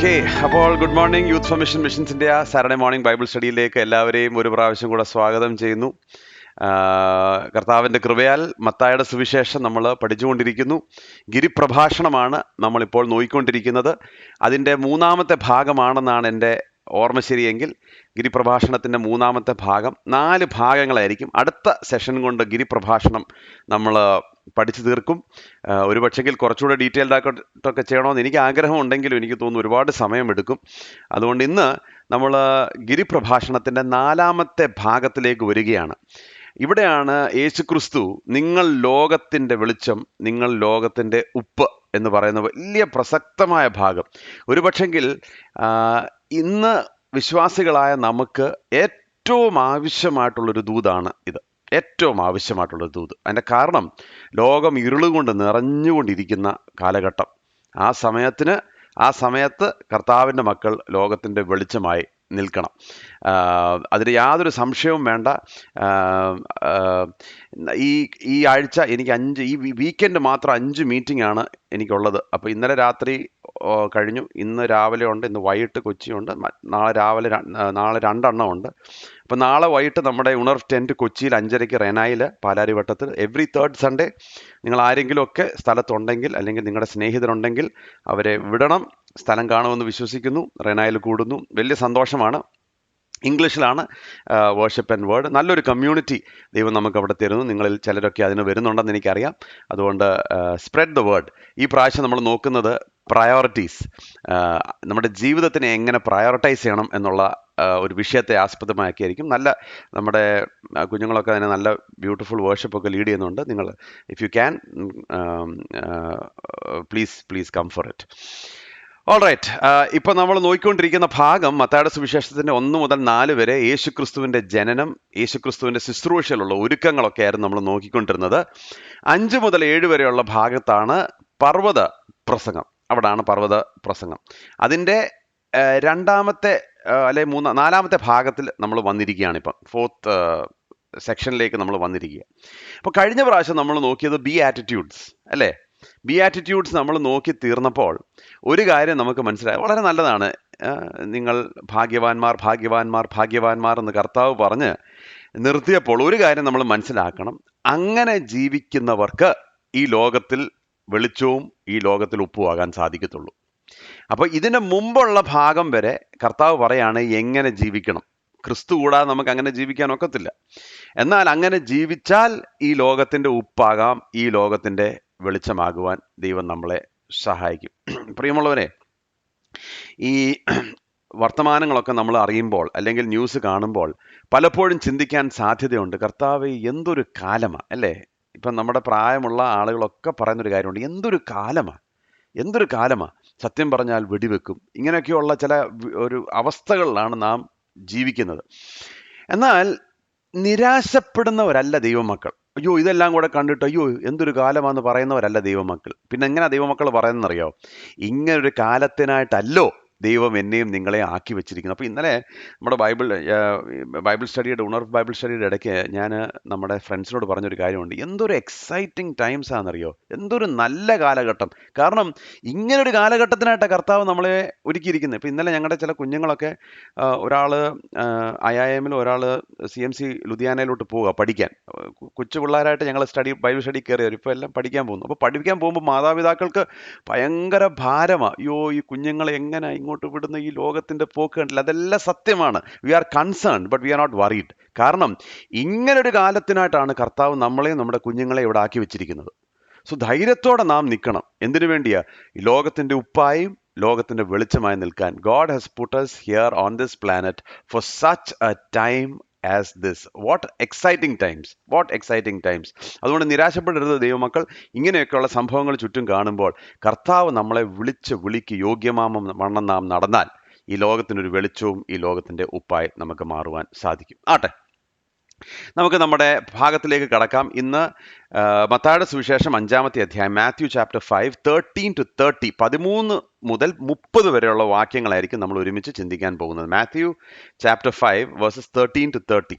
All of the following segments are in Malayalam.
ഓക്കെ, അപ്പോൾ good morning youth for mission missions India Saturday morning Bible സ്റ്റഡിയിലേക്ക് എല്ലാവരെയും ഒരു പ്രാവശ്യം കൂടെ സ്വാഗതം ചെയ്യുന്നു. കർത്താവിൻ്റെ കൃപയാൽ മത്തായിയുടെ സുവിശേഷം നമ്മൾ പഠിച്ചുകൊണ്ടിരിക്കുന്നു. ഗിരിപ്രഭാഷണമാണ് നമ്മളിപ്പോൾ നോക്കിക്കൊണ്ടിരിക്കുന്നത്. അതിൻ്റെ മൂന്നാമത്തെ ഭാഗമാണെന്നാണ് എൻ്റെ ഓർമ്മ ശരിയെങ്കിൽ. ഗിരിപ്രഭാഷണത്തിൻ്റെ മൂന്നാമത്തെ ഭാഗം 4 ഭാഗങ്ങളായിരിക്കും. അടുത്ത സെഷൻ കൊണ്ട് ഗിരിപ്രഭാഷണം നമ്മൾ പഠിച്ചു തീർക്കും. ഒരു പക്ഷെങ്കിൽ കുറച്ചുകൂടെ ഡീറ്റെയിൽഡ് ആയിട്ടൊക്കെ ചെയ്യണമെന്ന് എനിക്ക് ആഗ്രഹം ഉണ്ടെങ്കിലും എനിക്ക് തോന്നുന്നു ഒരുപാട് സമയമെടുക്കും. അതുകൊണ്ട് ഇന്ന് നമ്മൾ ഗിരിപ്രഭാഷണത്തിൻ്റെ 4ാമത്തെ ഭാഗത്തിലേക്ക് വരികയാണ്. ഇവിടെയാണ് യേശുക്രിസ്തു നിങ്ങൾ ലോകത്തിൻ്റെ വെളിച്ചം, നിങ്ങൾ ലോകത്തിൻ്റെ ഉപ്പ് എന്ന് പറയുന്ന വലിയ പ്രസക്തമായ ഭാഗം. ഒരു പക്ഷെങ്കിൽ ഇന്ന് വിശ്വാസികളായ നമുക്ക് ഏറ്റവും ആവശ്യമായിട്ടുള്ളൊരു ദൂതാണ് ഇത്. ഏറ്റവും ആവശ്യമായിട്ടുള്ളൊരു ദൂത്. അതിൻ്റെ കാരണം ലോകം ഇരുളുകൊണ്ട് നിറഞ്ഞുകൊണ്ടിരിക്കുന്ന കാലഘട്ടം. ആ സമയത്ത് കർത്താവിൻ്റെ മക്കൾ ലോകത്തിൻ്റെ വെളിച്ചമായി നിൽക്കണം. അതിന് യാതൊരു സംശയവും വേണ്ട. ഈ ആഴ്ച എനിക്ക് ഈ വീക്കെൻഡ് മാത്രം 5 മീറ്റിംഗ് ആണ് എനിക്കുള്ളത്. അപ്പോൾ ഇന്നലെ രാത്രി കഴിഞ്ഞു, ഇന്ന് രാവിലെ ഉണ്ട്, ഇന്ന് വൈകിട്ട് കൊച്ചിയുണ്ട്, നാളെ 2 എണ്ണം ഉണ്ട്. അപ്പോൾ നാളെ വൈകിട്ട് നമ്മുടെ ഉണർവ് ടെൻറ്റ് കൊച്ചിയിൽ 5:30 റെനായിൽ പാലാരിവട്ടത്തിൽ. എവറി 3rd സൺഡേ നിങ്ങൾ ആരെങ്കിലുമൊക്കെ സ്ഥലത്തുണ്ടെങ്കിൽ അല്ലെങ്കിൽ നിങ്ങളുടെ സ്നേഹിതരുണ്ടെങ്കിൽ അവരെ വിടണം. സ്ഥലം കാണുമെന്ന് വിശ്വസിക്കുന്നു. റെനായിൽ കൂടുന്നു. വലിയ സന്തോഷമാണ്. ഇംഗ്ലീഷിലാണ് വേർഷിപ്പ് ആൻഡ് വേർഡ്. നല്ലൊരു കമ്മ്യൂണിറ്റി ദൈവം നമുക്ക് അവിടെ തരുന്നു. നിങ്ങളിൽ ചിലരൊക്കെ അതിന് വരുന്നുണ്ടെന്ന് എനിക്കറിയാം. അതുകൊണ്ട് സ്പ്രെഡ് ദ വേർഡ്. ഈ പ്രാവശ്യം നമ്മൾ നോക്കുന്നത് പ്രയോറിറ്റീസ്, നമ്മുടെ ജീവിതത്തിനെ എങ്ങനെ പ്രയോറിറ്റൈസ് ചെയ്യണം എന്നുള്ള ഒരു വിഷയത്തെ ആസ്പദമാക്കിയായിരിക്കും. നമ്മുടെ കുഞ്ഞുങ്ങളൊക്കെ അതിനെ നല്ല ബ്യൂട്ടിഫുൾ വേർഷിപ്പൊക്കെ ലീഡ് ചെയ്യുന്നുണ്ട്. നിങ്ങൾ if you can please come for it. All right. ഇപ്പം നമ്മൾ നോക്കിക്കൊണ്ടിരിക്കുന്ന ഭാഗം മത്തായിയുടെ സുവിശേഷത്തിൻ്റെ 1 മുതൽ 4 വരെ യേശുക്രിസ്തുവിൻ്റെ ജനനം, യേശുക്രിസ്തുവിൻ്റെ ശുശ്രൂഷയിലുള്ള ഒരുക്കങ്ങളൊക്കെ ആയിരുന്നു നമ്മൾ നോക്കിക്കൊണ്ടിരുന്നത്. 5 മുതൽ 7 വരെയുള്ള ഭാഗത്താണ് പർവ്വത പ്രസംഗം. അവിടാണ് പർവ്വത പ്രസംഗം. അതിൻ്റെ 2ാമത്തെ 4ാമത്തെ ഭാഗത്തിൽ നമ്മൾ വന്നിരിക്കുകയാണ്. ഇപ്പം 4th സെക്ഷനിലേക്ക് നമ്മൾ വന്നിരിക്കുക. അപ്പോൾ കഴിഞ്ഞ പ്രാവശ്യം നമ്മൾ നോക്കിയത് ബിയാറ്റിറ്റ്യൂഡ്സ് അല്ലേ? ബിയാറ്റിറ്റ്യൂഡ്സ് നമ്മൾ നോക്കി തീർന്നപ്പോൾ ഒരു കാര്യം നമുക്ക് മനസ്സിലായി. വളരെ നല്ലതാണ്. നിങ്ങൾ ഭാഗ്യവാന്മാർ ഭാഗ്യവാന്മാർ ഭാഗ്യവാന്മാർ എന്ന് കർത്താവ് പറഞ്ഞ് നിർത്തിയപ്പോൾ ഒരു കാര്യം നമ്മൾ മനസ്സിലാക്കണം. അങ്ങനെ ജീവിക്കുന്നവർക്ക് ഈ ലോകത്തിൽ വെളിച്ചവും ഈ ലോകത്തിൽ ഉപ്പുമാകാൻ സാധിക്കത്തുള്ളൂ. അപ്പോൾ ഇതിന് മുമ്പുള്ള ഭാഗം വരെ കർത്താവ് പറയാണ് എങ്ങനെ ജീവിക്കണം. ക്രിസ്തു കൂടാതെ നമുക്ക് അങ്ങനെ ജീവിക്കാൻ ഒക്കത്തില്ല. എന്നാൽ അങ്ങനെ ജീവിച്ചാൽ ഈ ലോകത്തിൻ്റെ ഉപ്പാകാം, ഈ ലോകത്തിൻ്റെ വെളിച്ചമാകുവാൻ ദൈവം നമ്മളെ സഹായിക്കും. പ്രിയമുള്ളവരെ, ഈ വർത്തമാനങ്ങളൊക്കെ നമ്മൾ അറിയുമ്പോൾ അല്ലെങ്കിൽ ന്യൂസ് കാണുമ്പോൾ പലപ്പോഴും ചിന്തിക്കാൻ സാധ്യതയുണ്ട്, കർത്താവേ എന്തൊരു കാലമാണ് അല്ലേ? ഇപ്പം നമ്മുടെ പ്രായമുള്ള ആളുകളൊക്കെ പറയുന്നൊരു കാര്യമുണ്ട്, എന്തൊരു കാലമാണ്. സത്യം പറഞ്ഞാൽ വെടിവെക്കും. ഇങ്ങനെയൊക്കെയുള്ള ചില ഒരു അവസ്ഥകളിലാണ് നാം ജീവിക്കുന്നത്. എന്നാൽ നിരാശപ്പെടുന്നവരല്ല ദൈവമക്കൾ. അയ്യോ ഇതെല്ലാം കൂടെ കണ്ടിട്ട് അയ്യോ എന്തൊരു കാലമാണെന്ന് പറയുന്നവരല്ല ദൈവമക്കൾ. പിന്നെ എങ്ങനെയാ ദൈവമക്കൾ പറയുന്നതെന്നറിയോ? ഇങ്ങനൊരു കാലത്തിനായിട്ടല്ലോ ദൈവം എന്നെയും നിങ്ങളെ ആക്കി വെച്ചിരിക്കുന്നു. അപ്പോൾ ഇന്നലെ നമ്മുടെ ഉണർവ് ബൈബിൾ സ്റ്റഡിയുടെ ഇടയ്ക്ക് ഞാൻ നമ്മുടെ ഫ്രണ്ട്സിനോട് പറഞ്ഞൊരു കാര്യമുണ്ട്. എന്തൊരു എക്സൈറ്റിംഗ് ടൈംസ് ആണെന്നറിയോ? എന്തൊരു നല്ല കാലഘട്ടം. കാരണം ഇങ്ങനൊരു കാലഘട്ടത്തിനായിട്ടാണ് കർത്താവ് നമ്മളെ ഒരുക്കിയിരിക്കുന്നത്. ഇപ്പോൾ ഇന്നലെ ഞങ്ങളുടെ ചില കുഞ്ഞുങ്ങളൊക്കെ ഒരാൾ IIM-ൽ, ഒരാൾ CMC ലുധിയാനയിലോട്ട് പോവുക പഠിക്കാൻ. കൊച്ചു പിള്ളേരായിട്ട് ഞങ്ങൾ ബൈബിൾ സ്റ്റഡി കയറിയവർ ഇപ്പോൾ എല്ലാം പഠിക്കാൻ പോകുന്നു. അപ്പോൾ പഠിക്കാൻ പോകുമ്പോൾ മാതാപിതാക്കൾക്ക് ഭയങ്കര ഭാരമാണ്. അയ്യോ ഈ കുഞ്ഞുങ്ങളെ എങ്ങനെ ഇങ്ങോട്ട് വിടുന്ന, ഈ ലോകത്തിൻ്റെ പോക്ക് കണ്ടില്ല. അതെല്ലാം സത്യമാണ്. We are concerned but we are not worried. കാരണം ഇങ്ങനൊരു കാലത്തിനായിട്ടാണ് കർത്താവ് നമ്മളെയും നമ്മുടെ കുഞ്ഞുങ്ങളെ ഇവിടെ ആക്കി വെച്ചിരിക്കുന്നത്. സോ ധൈര്യത്തോടെ നാം നിൽക്കണം. എന്തിനു വേണ്ടിയാ? ഈ ലോകത്തിൻ്റെ ഉപ്പായും ലോകത്തിൻ്റെ വെളിച്ചമായി നിൽക്കാൻ. God has put us here on this planet for such a time as this. What exciting times. അതുകൊണ്ട് നിരാശപ്പെടരുത് ദൈവമക്കൾ. ഇങ്ങനെയൊക്കെയുള്ള സംഭവങ്ങൾ ചുറ്റും കാണുമ്പോൾ കർത്താവ് നമ്മളെ വിളിക്ക് യോഗ്യമാവണ്ണം നാം നടന്നാൽ ഈ ലോകത്തിനൊരു വെളിച്ചവും ഈ ലോകത്തിൻ്റെ ഉപ്പായി നമുക്ക് മാറുവാൻ സാധിക്കും. ആട്ടെ, നമുക്ക് നമ്മുടെ ഭാഗത്തിലേക്ക് കടക്കാം. ഇന്ന് മത്തായിയുടെ സുവിശേഷം 5-ാമത്തെ അധ്യായം, മാത്യു ചാപ്റ്റർ 5 13-30, 13 മുതൽ 30 വരെയുള്ള വാക്യങ്ങളായിരിക്കും നമ്മൾ ഒരുമിച്ച് ചിന്തിക്കാൻ പോകുന്നത്. Matthew chapter 5 versus 13-30.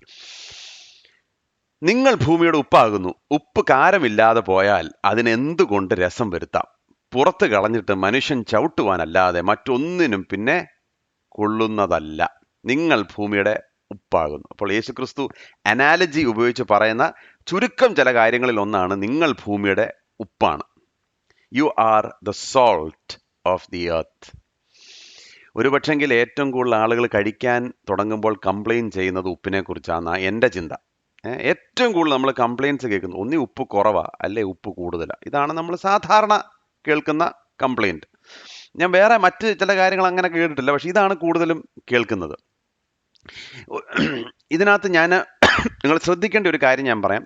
നിങ്ങൾ ഭൂമിയുടെ ഉപ്പാകുന്നു. ഉപ്പ് കാരമില്ലാതെ പോയാൽ അതിനെന്തുകൊണ്ട് രസം വരുത്താം? പുറത്ത് കളഞ്ഞിട്ട് മനുഷ്യൻ ചവിട്ടുവാനല്ലാതെ മറ്റൊന്നിനും പിന്നെ കൊള്ളുന്നതല്ല. നിങ്ങൾ ഭൂമിയുടെ ഉപ്പാകുന്നു. അപ്പോൾ യേശുക്രിസ്തു അനാലജി ഉപയോഗിച്ച് പറയുന്ന ചുരുക്കം ചില കാര്യങ്ങളിൽ ഒന്നാണ് നിങ്ങൾ ഭൂമിയുടെ ഉപ്പാണ്. You R the salt of the earth. ഒരു പക്ഷെങ്കിൽ ഏറ്റവും കൂടുതൽ ആളുകൾ കഴിക്കാൻ തുടങ്ങുമ്പോൾ കംപ്ലയിൻറ്റ് ചെയ്യുന്നത് ഉപ്പിനെ കുറിച്ചാണ് എൻ്റെ ചിന്ത. ഏറ്റവും കൂടുതൽ നമ്മൾ കംപ്ലയിൻറ്റ്സ് കേൾക്കുന്നത് ഒന്നി ഉപ്പ് കുറവാ അല്ലെ ഉപ്പ് കൂടുതലാ. ഇതാണ് നമ്മൾ സാധാരണ കേൾക്കുന്ന കംപ്ലയിൻറ്റ്. ഞാൻ വേറെ മറ്റ് ചില കാര്യങ്ങൾ അങ്ങനെ കേട്ടിട്ടില്ല, പക്ഷെ ഇതാണ് കൂടുതലും കേൾക്കുന്നത്. ഇതിനകത്ത് ഞാൻ നിങ്ങൾ ശ്രദ്ധിക്കേണ്ട ഒരു കാര്യം ഞാൻ പറയാം.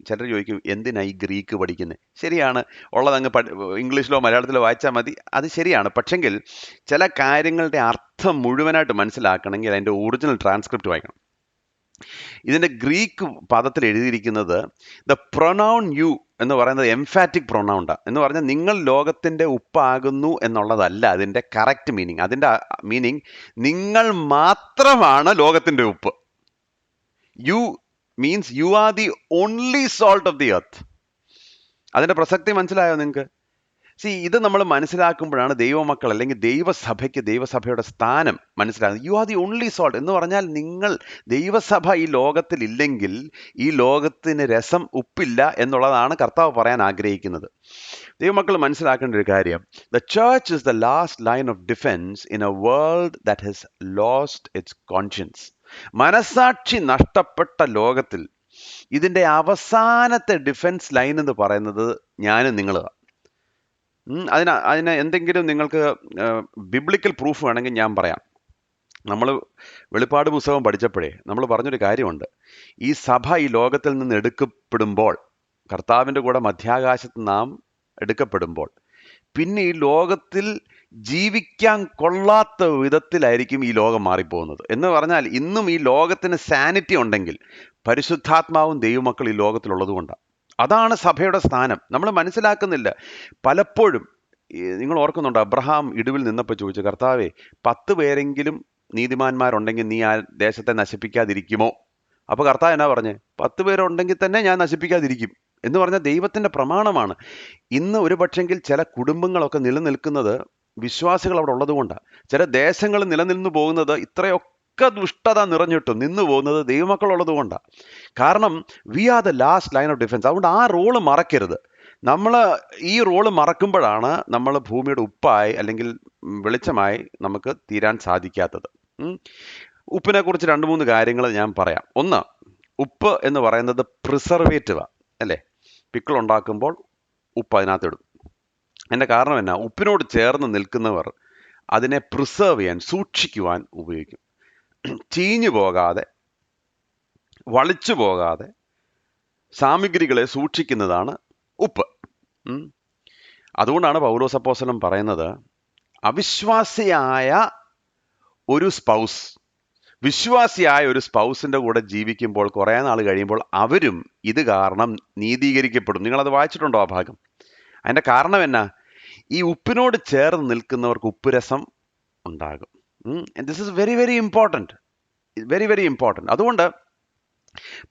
ചിലർ ചോദിക്കും എന്തിനാ ഈ ഗ്രീക്ക് പഠിക്കുന്നത്? ശരിയാണ്, ഉള്ളതങ്ങ് ഇംഗ്ലീഷിലോ മലയാളത്തിലോ വായിച്ചാൽ മതി, അത് ശരിയാണ്. പക്ഷെങ്കിൽ ചില കാര്യങ്ങളുടെ അർത്ഥം മുഴുവനായിട്ട് മനസ്സിലാക്കണമെങ്കിൽ അതിൻ്റെ ഒറിജിനൽ ട്രാൻസ്ക്രിപ്റ്റ് വായിക്കണം. ഇതിൻ്റെ ഗ്രീക്ക് പദത്തിൽ എഴുതിയിരിക്കുന്നത് ദ പ്രൊനൗൺ യു എന്ന് പറയുന്നത് എംഫാറ്റിക് പ്രൊനൗണ്ടാ. എന്ന് പറഞ്ഞാൽ നിങ്ങൾ ലോകത്തിൻ്റെ ഉപ്പാകുന്നു എന്നുള്ളതല്ല അതിൻ്റെ കറക്റ്റ് മീനിങ്. അതിൻ്റെ മീനിങ് നിങ്ങൾ മാത്രമാണ് ലോകത്തിൻ്റെ ഉപ്പ്. You means you are the only salt of the earth. അതിൻ്റെ പ്രസക്തി മനസ്സിലായോ നിങ്ങൾക്ക്? ഇത് നമ്മൾ മനസ്സിലാക്കുമ്പോഴാണ് ദൈവമക്കൾ അല്ലെങ്കിൽ ദൈവസഭയ്ക്ക് ദൈവസഭയുടെ സ്ഥാനം മനസ്സിലാകുന്നത്. U are the only salt എന്ന് പറഞ്ഞാൽ നിങ്ങൾ ദൈവസഭ ഈ ലോകത്തിൽ ഇല്ലെങ്കിൽ ഈ ലോകത്തിന് രസം ഉപ്പില്ല എന്നുള്ളതാണ് കർത്താവ് പറയാൻ ആഗ്രഹിക്കുന്നത്. ദൈവമക്കൾ മനസ്സിലാക്കേണ്ട ഒരു കാര്യം, the church is the last line of defence in A world that has lost it's conscience. മനസാക്ഷി നഷ്ടപ്പെട്ട ലോകത്തിൽ ഇതിൻ്റെ അവസാനത്തെ ഡിഫെൻസ് ലൈൻ എന്ന് പറയുന്നത് ഞാനും നിങ്ങളുമാണ്. അതിന് എന്തെങ്കിലും നിങ്ങൾക്ക് ബിബ്ലിക്കൽ പ്രൂഫ് വേണമെങ്കിൽ ഞാൻ പറയാം. നമ്മൾ വെളിപ്പാട് പുസ്തകം പഠിച്ചപ്പോഴേ നമ്മൾ പറഞ്ഞൊരു കാര്യമുണ്ട്. ഈ സഭ ഈ ലോകത്തിൽ നിന്ന് എടുക്കപ്പെടുമ്പോൾ, കർത്താവിൻ്റെ കൂടെ മധ്യാകാശത്ത് നാം എടുക്കപ്പെടുമ്പോൾ, പിന്നെ ഈ ലോകത്തിൽ ജീവിക്കാൻ കൊള്ളാത്ത വിധത്തിലായിരിക്കും ഈ ലോകം മാറിപ്പോകുന്നത്. എന്ന് പറഞ്ഞാൽ ഇന്നും ഈ ലോകത്തിന് സാനിറ്റി ഉണ്ടെങ്കിൽ പരിശുദ്ധാത്മാവും ദൈവമക്കൾ ഈ ലോകത്തിലുള്ളത് കൊണ്ടാണ്. അതാണ് സഭയുടെ സ്ഥാനം. നമ്മൾ മനസ്സിലാക്കുന്നില്ല പലപ്പോഴും. നിങ്ങൾ ഓർക്കുന്നുണ്ടോ, അബ്രഹാം ഇടിവിൽ നിന്നപ്പോൾ ചോദിച്ചു, കർത്താവേ 10 പേരെങ്കിലും നീതിമാന്മാരുണ്ടെങ്കിൽ നീ ആ ദേശത്തെ നശിപ്പിക്കാതിരിക്കുമോ? അപ്പോൾ കർത്താവ് എന്നാ പറഞ്ഞേ? 10 പേരുണ്ടെങ്കിൽ തന്നെ ഞാൻ നശിപ്പിക്കാതിരിക്കും എന്ന് പറഞ്ഞാൽ ദൈവത്തിൻ്റെ പ്രമാണമാണ്. ഇന്ന് ഒരു പക്ഷെങ്കിൽ ചില കുടുംബങ്ങളൊക്കെ നിലനിൽക്കുന്നത് വിശ്വാസികൾ അവിടെ ഉള്ളത് കൊണ്ടാണ്. ചില ദേശങ്ങൾ നിലനിന്നു പോകുന്നത് ഇത്രയൊക്കെ ദുഷ്ടത നിറഞ്ഞിട്ടും നിന്നു പോകുന്നത് ദൈവമക്കളുള്ളത് കൊണ്ടാണ്. കാരണം we are the last line of defence. അതുകൊണ്ട് ആ റോള് മറക്കരുത്. നമ്മൾ ഈ റോള് മറക്കുമ്പോഴാണ് നമ്മൾ ഭൂമിയുടെ ഉപ്പായി അല്ലെങ്കിൽ വെളിച്ചമായി നമുക്ക് തീരാൻ സാധിക്കാത്തത്. ഉപ്പിനെ കുറിച്ച് 2-3 കാര്യങ്ങൾ ഞാൻ പറയാം. ഒന്ന്, ഉപ്പ് എന്ന് പറയുന്നത് പ്രിസർവേറ്റീവാണ് അല്ലേ? പിക്കിൾ ഉണ്ടാക്കുമ്പോൾ ഉപ്പ് അതിനകത്തിടും. എൻ്റെ കാരണം എന്നാ, ഉപ്പിനോട് ചേർന്ന് നിൽക്കുന്നവർ അതിനെ പ്രിസർവ് ചെയ്യാൻ, സൂക്ഷിക്കുവാൻ ഉപയോഗിക്കും. ചീഞ്ഞു പോകാതെ, വളിച്ചു പോകാതെ സാമഗ്രികളെ സൂക്ഷിക്കുന്നതാണ് ഉപ്പ്. അതുകൊണ്ടാണ് പൗലോസ് അപ്പോസ്തലൻ പറയുന്നത്, അവിശ്വാസിയായ ഒരു സ്പൗസ് വിശ്വാസിയായ ഒരു സ്പൗസിൻ്റെ കൂടെ ജീവിക്കുമ്പോൾ കുറേ നാൾ കഴിയുമ്പോൾ അവരും ഇത് കാരണം നീതീകരിക്കപ്പെടും. നിങ്ങളത് വായിച്ചിട്ടുണ്ടോ ആ ഭാഗം? അതിൻ്റെ കാരണം എന്നാ, ഈ ഉപ്പിനോട് ചേർന്ന് നിൽക്കുന്നവർക്ക് ഉപ്പുരസം ഉണ്ടാകും. This is very very important, very very important. അതുകൊണ്ട്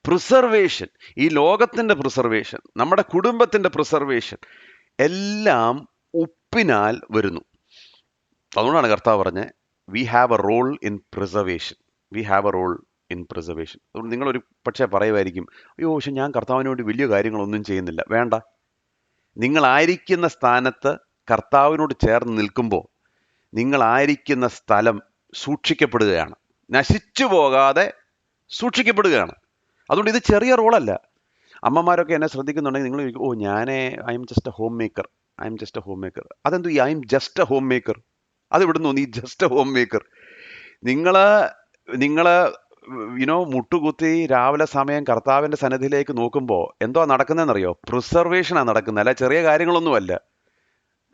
പ്രിസർവേഷൻ, ഈ ലോകത്തിൻ്റെ പ്രിസർവേഷൻ, നമ്മുടെ കുടുംബത്തിൻ്റെ പ്രിസർവേഷൻ എല്ലാം ഉപ്പിനാൽ വരുന്നു. അതുകൊണ്ടാണ് കർത്താവ് പറഞ്ഞത് we have a role in preservation. We have a role in preservation. അതുകൊണ്ട് നിങ്ങളൊരു പക്ഷേ പറയുമായിരിക്കും, അയ്യോ പക്ഷെ ഞാൻ കർത്താവിന് വേണ്ടി വലിയ കാര്യങ്ങളൊന്നും ചെയ്യുന്നില്ല. വേണ്ട, നിങ്ങളായിരിക്കുന്ന സ്ഥാനത്ത് കർത്താവിനോട് ചേർന്ന് നിൽക്കുമ്പോൾ നിങ്ങളായിരിക്കുന്ന സ്ഥലം സൂക്ഷിക്കപ്പെടുകയാണ്, നശിച്ചു പോകാതെ സൂക്ഷിക്കപ്പെടുകയാണ്. അതുകൊണ്ട് ഇത് ചെറിയ റോളല്ല. അമ്മമാരൊക്കെ എന്നെ ശ്രദ്ധിക്കുന്നുണ്ടെങ്കിൽ നിങ്ങൾ ചോദിക്കും, I'm just a homemaker, I'm just a homemaker. അതെന്തു I'm just a homemaker? അത് ഇവിടുന്ന് നീ ജസ്റ്റ് എ ഹോം മേക്കർ? നിങ്ങൾ മുട്ടുകുത്തി രാവിലെ സമയം കർത്താവിൻ്റെ സന്നിധിയിലേക്ക് നോക്കുമ്പോൾ എന്തോ നടക്കുന്നതെന്നറിയോ? പ്രിസർവേഷനാണ് നടക്കുന്നത്, അല്ല ചെറിയ കാര്യങ്ങളൊന്നുമല്ല.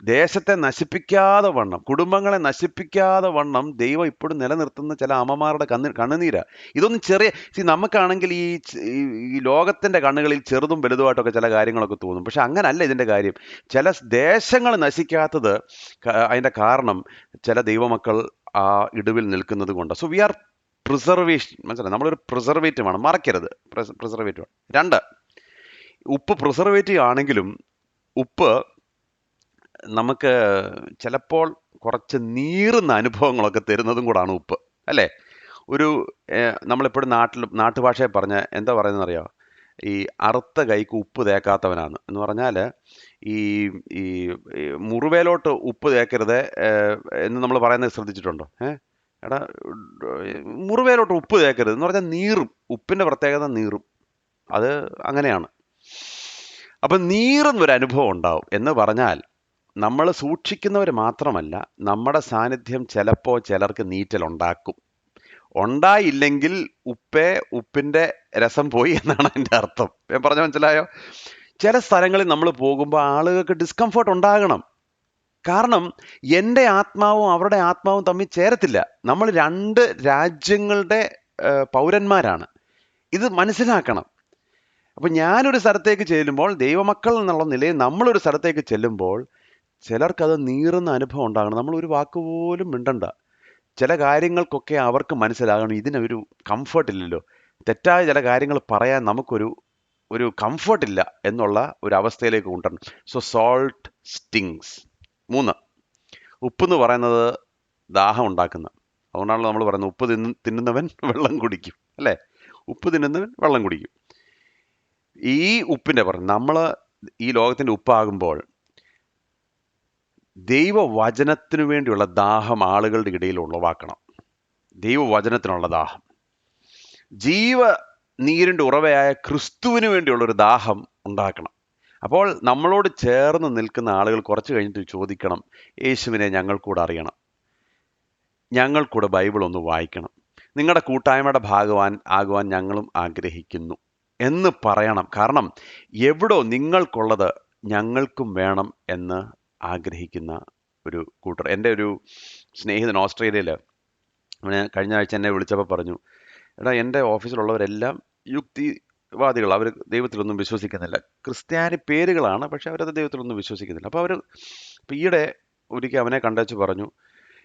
ദേശത്തെ നശിപ്പിക്കാതെ വണ്ണം, കുടുംബങ്ങളെ നശിപ്പിക്കാതെ വണ്ണം ദൈവം ഇപ്പോഴും നിലനിർത്തുന്ന ചില അമ്മമാരുടെ കണ്ണുനീരാ. ഇതൊന്നും ചെറിയ നമുക്കാണെങ്കിൽ ഈ ലോകത്തിൻ്റെ കണ്ണുകളിൽ ചെറുതും വലുതുമായിട്ടൊക്കെ ചില കാര്യങ്ങളൊക്കെ തോന്നും. പക്ഷെ അങ്ങനല്ല ഇതിൻ്റെ കാര്യം. ചില ദേശങ്ങൾ നശിക്കാത്തത് അതിൻ്റെ കാരണം ചില ദൈവമക്കൾ ആ ഇടിവിൽ നിൽക്കുന്നത് കൊണ്ട്. So we are preservation. മനസ്സിലായി? നമ്മളൊരു പ്രിസർവേറ്റീവാണ്, മറക്കരുത്. പ്രിസർവേറ്റീവാണ്. 2, ഉപ്പ് പ്രിസർവേറ്റീവ് ആണെങ്കിലും ഉപ്പ് നമുക്ക് ചിലപ്പോൾ കുറച്ച് നീറുന്ന അനുഭവങ്ങളൊക്കെ തരുന്നതും കൂടാണ് ഉപ്പ്, അല്ലേ? ഒരു നമ്മളെപ്പോഴും നാട്ടുഭാഷയെ പറഞ്ഞ എന്താ പറയുന്നതെന്നറിയോ? ഈ അറുത്ത കൈക്ക് ഉപ്പ് തേക്കാത്തവനാണ് എന്ന് പറഞ്ഞാൽ, ഈ ഈ ഈ മുറിവേലോട്ട് ഉപ്പ് തേക്കരുത് എന്ന് നമ്മൾ പറയുന്നത് ശ്രദ്ധിച്ചിട്ടുണ്ടോ? എടാ, മുറിവേലോട്ട് ഉപ്പ് തേക്കരുത് എന്ന് പറഞ്ഞാൽ നീറും. ഉപ്പിന്റെ പ്രത്യേകത നീറും. അത് അങ്ങനെയാണ്. അപ്പം നീറുന്നൊരു അനുഭവം ഉണ്ടാവും എന്ന് പറഞ്ഞാൽ, നമ്മൾ സൂക്ഷിക്കുന്നവർ മാത്രമല്ല, നമ്മുടെ സാന്നിധ്യം ചിലപ്പോൾ ചിലർക്ക് നീറ്റലുണ്ടാക്കും. ഉണ്ടായില്ലെങ്കിൽ ഉപ്പിന്റെ രസം പോയി എന്നാണ് അതിൻ്റെ അർത്ഥം. ഞാൻ പറഞ്ഞ മനസ്സിലായോ? ചില സ്ഥലങ്ങളിൽ നമ്മൾ പോകുമ്പോൾ ആളുകൾക്ക് ഡിസ്കംഫർട്ട് ഉണ്ടാകണം. കാരണം എൻ്റെ ആത്മാവും അവരുടെ ആത്മാവും തമ്മിൽ ചേരത്തില്ല. നമ്മൾ രണ്ട് രാജ്യങ്ങളുടെ പൗരന്മാരാണ്. ഇത് മനസ്സിലാക്കണം. അപ്പം ഞാനൊരു സ്ഥലത്തേക്ക് ചെല്ലുമ്പോൾ, ദൈവമക്കൾ എന്നുള്ള നിലയിൽ നമ്മളൊരു സ്ഥലത്തേക്ക് ചെല്ലുമ്പോൾ ചിലർക്കത് നീറുന്ന അനുഭവം ഉണ്ടാകണം. നമ്മൾ ഒരു വാക്ക് പോലും മിണ്ടണ്ട. ചില കാര്യങ്ങൾക്കൊക്കെ അവർക്ക് മനസ്സിലാകണം, ഇതിനൊരു കംഫർട്ട് ഇല്ലല്ലോ, തെറ്റായ ചില കാര്യങ്ങൾ പറയാൻ ഒരു കംഫർട്ട് ഇല്ല എന്നുള്ള ഒരു അവസ്ഥയിലേക്ക് കൊണ്ടുവരണം. So salt stings. 3, ഉപ്പ് എന്ന് പറയുന്നത് ദാഹം ഉണ്ടാക്കുന്ന. അതുകൊണ്ടാണല്ലോ നമ്മൾ പറയുന്നത് ഉപ്പ് തിന്നുന്നവൻ വെള്ളം കുടിക്കും, അല്ലേ? ഉപ്പ് തിന്നുന്നവൻ വെള്ളം കുടിക്കും. ഈ ഉപ്പിന്റെ പറഞ്ഞു നമ്മൾ ഈ ലോകത്തിന്റെ ഉപ്പാകുമ്പോൾ ദൈവവചനത്തിനു വേണ്ടിയുള്ള ദാഹം ആളുകളുടെ ഇടയിൽ ഉളവാക്കണം. ദൈവവചനത്തിനുള്ള ദാഹം, നീരിൻ്റെ ഉറവയായ ക്രിസ്തുവിന് വേണ്ടിയുള്ള ഒരു ദാഹം ഉണ്ടാക്കണം. അപ്പോൾ നമ്മളോട് ചേർന്ന് നിൽക്കുന്ന ആളുകൾ കുറച്ച് കഴിഞ്ഞിട്ട് ചോദിക്കണം, യേശുവിനെ ഞങ്ങൾക്കൂടെ അറിയണം, ഞങ്ങൾക്കൂടെ ബൈബിൾ ഒന്ന് വായിക്കണം, നിങ്ങളുടെ കൂട്ടായ്മയുടെ ആകുവാൻ ഞങ്ങളും ആഗ്രഹിക്കുന്നു എന്ന് പറയണം. കാരണം എവിടോ നിങ്ങൾക്കുള്ളത് ഞങ്ങൾക്കും വേണം എന്ന് ആഗ്രഹിക്കുന്ന ഒരു കൂട്ടർ. എൻ്റെ ഒരു സ്നേഹിതൻ ഓസ്ട്രേലിയയിൽ കഴിഞ്ഞ ആഴ്ച എന്നെ വിളിച്ചപ്പോൾ പറഞ്ഞു, എടാ, എൻ്റെ ഓഫീസിലുള്ളവരെല്ലാം യുക്തിവാദികൾ, അവർ ദൈവത്തിലൊന്നും വിശ്വസിക്കുന്നില്ല. ക്രിസ്ത്യാനി പേരുകളാണ്, പക്ഷെ അവരത് ദൈവത്തിലൊന്നും വിശ്വസിക്കുന്നില്ല. അപ്പോൾ ഈയിടെ ഒരിക്കൽ അവനെ കണ്ടുവച്ച് പറഞ്ഞു,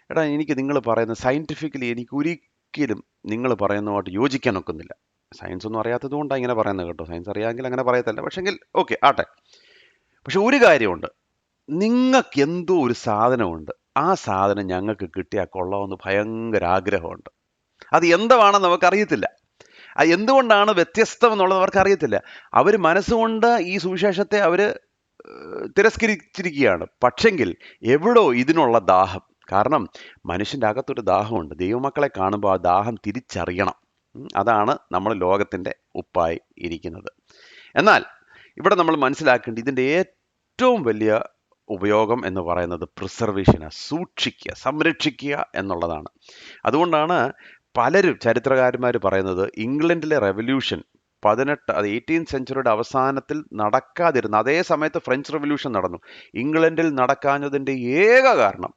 എടാ, എനിക്ക് നിങ്ങൾ പറയുന്ന സയൻറ്റിഫിക്കലി എനിക്ക് ഒരിക്കലും നിങ്ങൾ പറയുന്നതുമായിട്ട് യോജിക്കാൻ ഒക്കുന്നില്ല. സയൻസ് ഒന്നും അറിയാത്തത് കൊണ്ടാണ് ഇങ്ങനെ പറയുന്നത് കേട്ടോ. സയൻസ് അറിയാമെങ്കിൽ അങ്ങനെ പറയത്തില്ല. പക്ഷെങ്കിൽ ഓക്കെ ആട്ടെ. പക്ഷെ ഒരു കാര്യമുണ്ട്, നിങ്ങൾക്ക് എന്തോ ഒരു സാധനമുണ്ട്, ആ സാധനം ഞങ്ങൾക്ക് കിട്ടിയാൽ കൊള്ളാമെന്ന് ഭയങ്കര ആഗ്രഹമുണ്ട്. അത് എന്താണെന്ന് നമുക്കറിയത്തില്ല. അത് എന്തുകൊണ്ടാണ് വ്യത്യസ്തം എന്നുള്ളത് അവർക്ക് അറിയത്തില്ല. അവർ മനസ്സുകൊണ്ട് ഈ സുവിശേഷത്തെ അവർ തിരസ്കരിച്ചിരിക്കുകയാണ്. പക്ഷെങ്കിൽ എവിടോ ഇതിനുള്ള ദാഹം. കാരണം മനുഷ്യൻ്റെ അകത്തൊരു ദാഹമുണ്ട്. ദൈവമക്കളെ കാണുമ്പോൾ ആ ദാഹം തിരിച്ചറിയണം. അതാണ് നമ്മൾ ലോകത്തിൻ്റെ ഉപ്പായി ഇരിക്കുന്നത്. എന്നാൽ ഇവിടെ നമ്മൾ മനസ്സിലാക്കേണ്ടത്, ഇതിൻ്റെ ഏറ്റവും വലിയ ഉപയോഗം എന്ന് പറയുന്നത് പ്രിസർവേഷനാണ്, സൂക്ഷിക്കുക, സംരക്ഷിക്കുക എന്നുള്ളതാണ്. അതുകൊണ്ടാണ് പലരും ചരിത്രകാരന്മാർ പറയുന്നത്, ഇംഗ്ലണ്ടിലെ റെവല്യൂഷൻ 18th സെഞ്ചുറിയുടെ അവസാനത്തിൽ നടക്കാതിരുന്ന അതേ സമയത്ത് ഫ്രഞ്ച് റെവല്യൂഷൻ നടന്നു. ഇംഗ്ലണ്ടിൽ നടക്കാഞ്ഞതിൻ്റെ ഏക കാരണം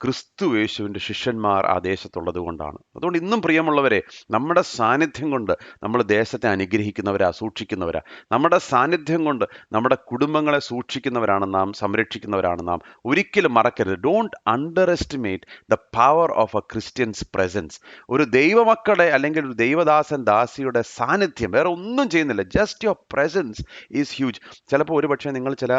ക്രിസ്തു യേശുവിൻ്റെ ശിഷ്യന്മാർ ആ ദേശത്തുള്ളത് കൊണ്ടാണ്. അതുകൊണ്ട് ഇന്നും പ്രിയമുള്ളവരെ, നമ്മുടെ സാന്നിധ്യം കൊണ്ട് നമ്മൾ ദേശത്തെ അനുഗ്രഹിക്കുന്നവരാ, സൂക്ഷിക്കുന്നവരാ. നമ്മുടെ സാന്നിധ്യം കൊണ്ട് നമ്മുടെ കുടുംബങ്ങളെ സൂക്ഷിക്കുന്നവരാണ് നാം, സംരക്ഷിക്കുന്നവരാണ് നാം. ഒരിക്കലും മറക്കരുത്. Don't underestimate the power of a Christians presence. ഒരു ദൈവമക്കളുടെ അല്ലെങ്കിൽ ഒരു ദൈവദാസൻ ദാസിയുടെ സാന്നിധ്യം, വേറെ ഒന്നും ചെയ്യുന്നില്ല, just your presence is huge. ചിലപ്പോൾ ഒരുപക്ഷെ നിങ്ങൾ ചില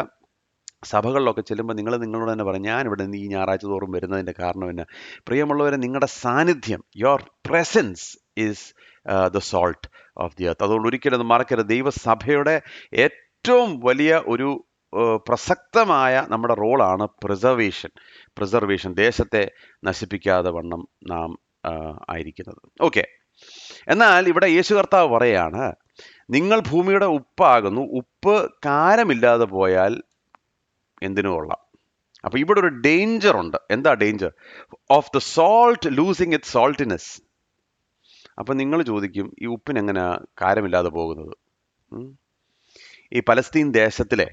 സഭകളിലൊക്കെ ചെല്ലുമ്പോൾ നിങ്ങളോട് തന്നെ പറയും, ഞാനിവിടെ ഈ ഞായറാഴ്ച തോറും വരുന്നതിൻ്റെ കാരണം എന്നാ? പ്രിയമുള്ളവരെ, നിങ്ങളുടെ സാന്നിധ്യം, your presence is the salt of the earth. അതുകൊണ്ട് ഒരിക്കലും അത് മറക്കരുത്. ദൈവസഭയുടെ ഏറ്റവും വലിയ ഒരു പ്രസക്തമായ നമ്മുടെ റോളാണ് പ്രിസർവേഷൻ, ദേശത്തെ നശിപ്പിക്കാതെ വണ്ണം നാം ആയിരിക്കുന്നത്. ഓക്കെ. എന്നാൽ ഇവിടെ യേശു കർത്താവ് പറയാണ്, നിങ്ങൾ ഭൂമിയുടെ ഉപ്പാകുന്നു. ഉപ്പ് കാരമില്ലാതെ പോയാൽ എന്തിനു കൊള്ളാം. അപ്പൊ ഇവിടെ ഒരു ഡേഞ്ചർ ഉണ്ട്. എന്താ danger? Of the salt losing it saltiness. അപ്പൊ നിങ്ങൾ ചോദിക്കും, ഈ ഉപ്പിനെങ്ങനെ കാരമില്ലാതെ പോകുന്നത്? ഈ പലസ്തീൻ ദേശത്തിലെ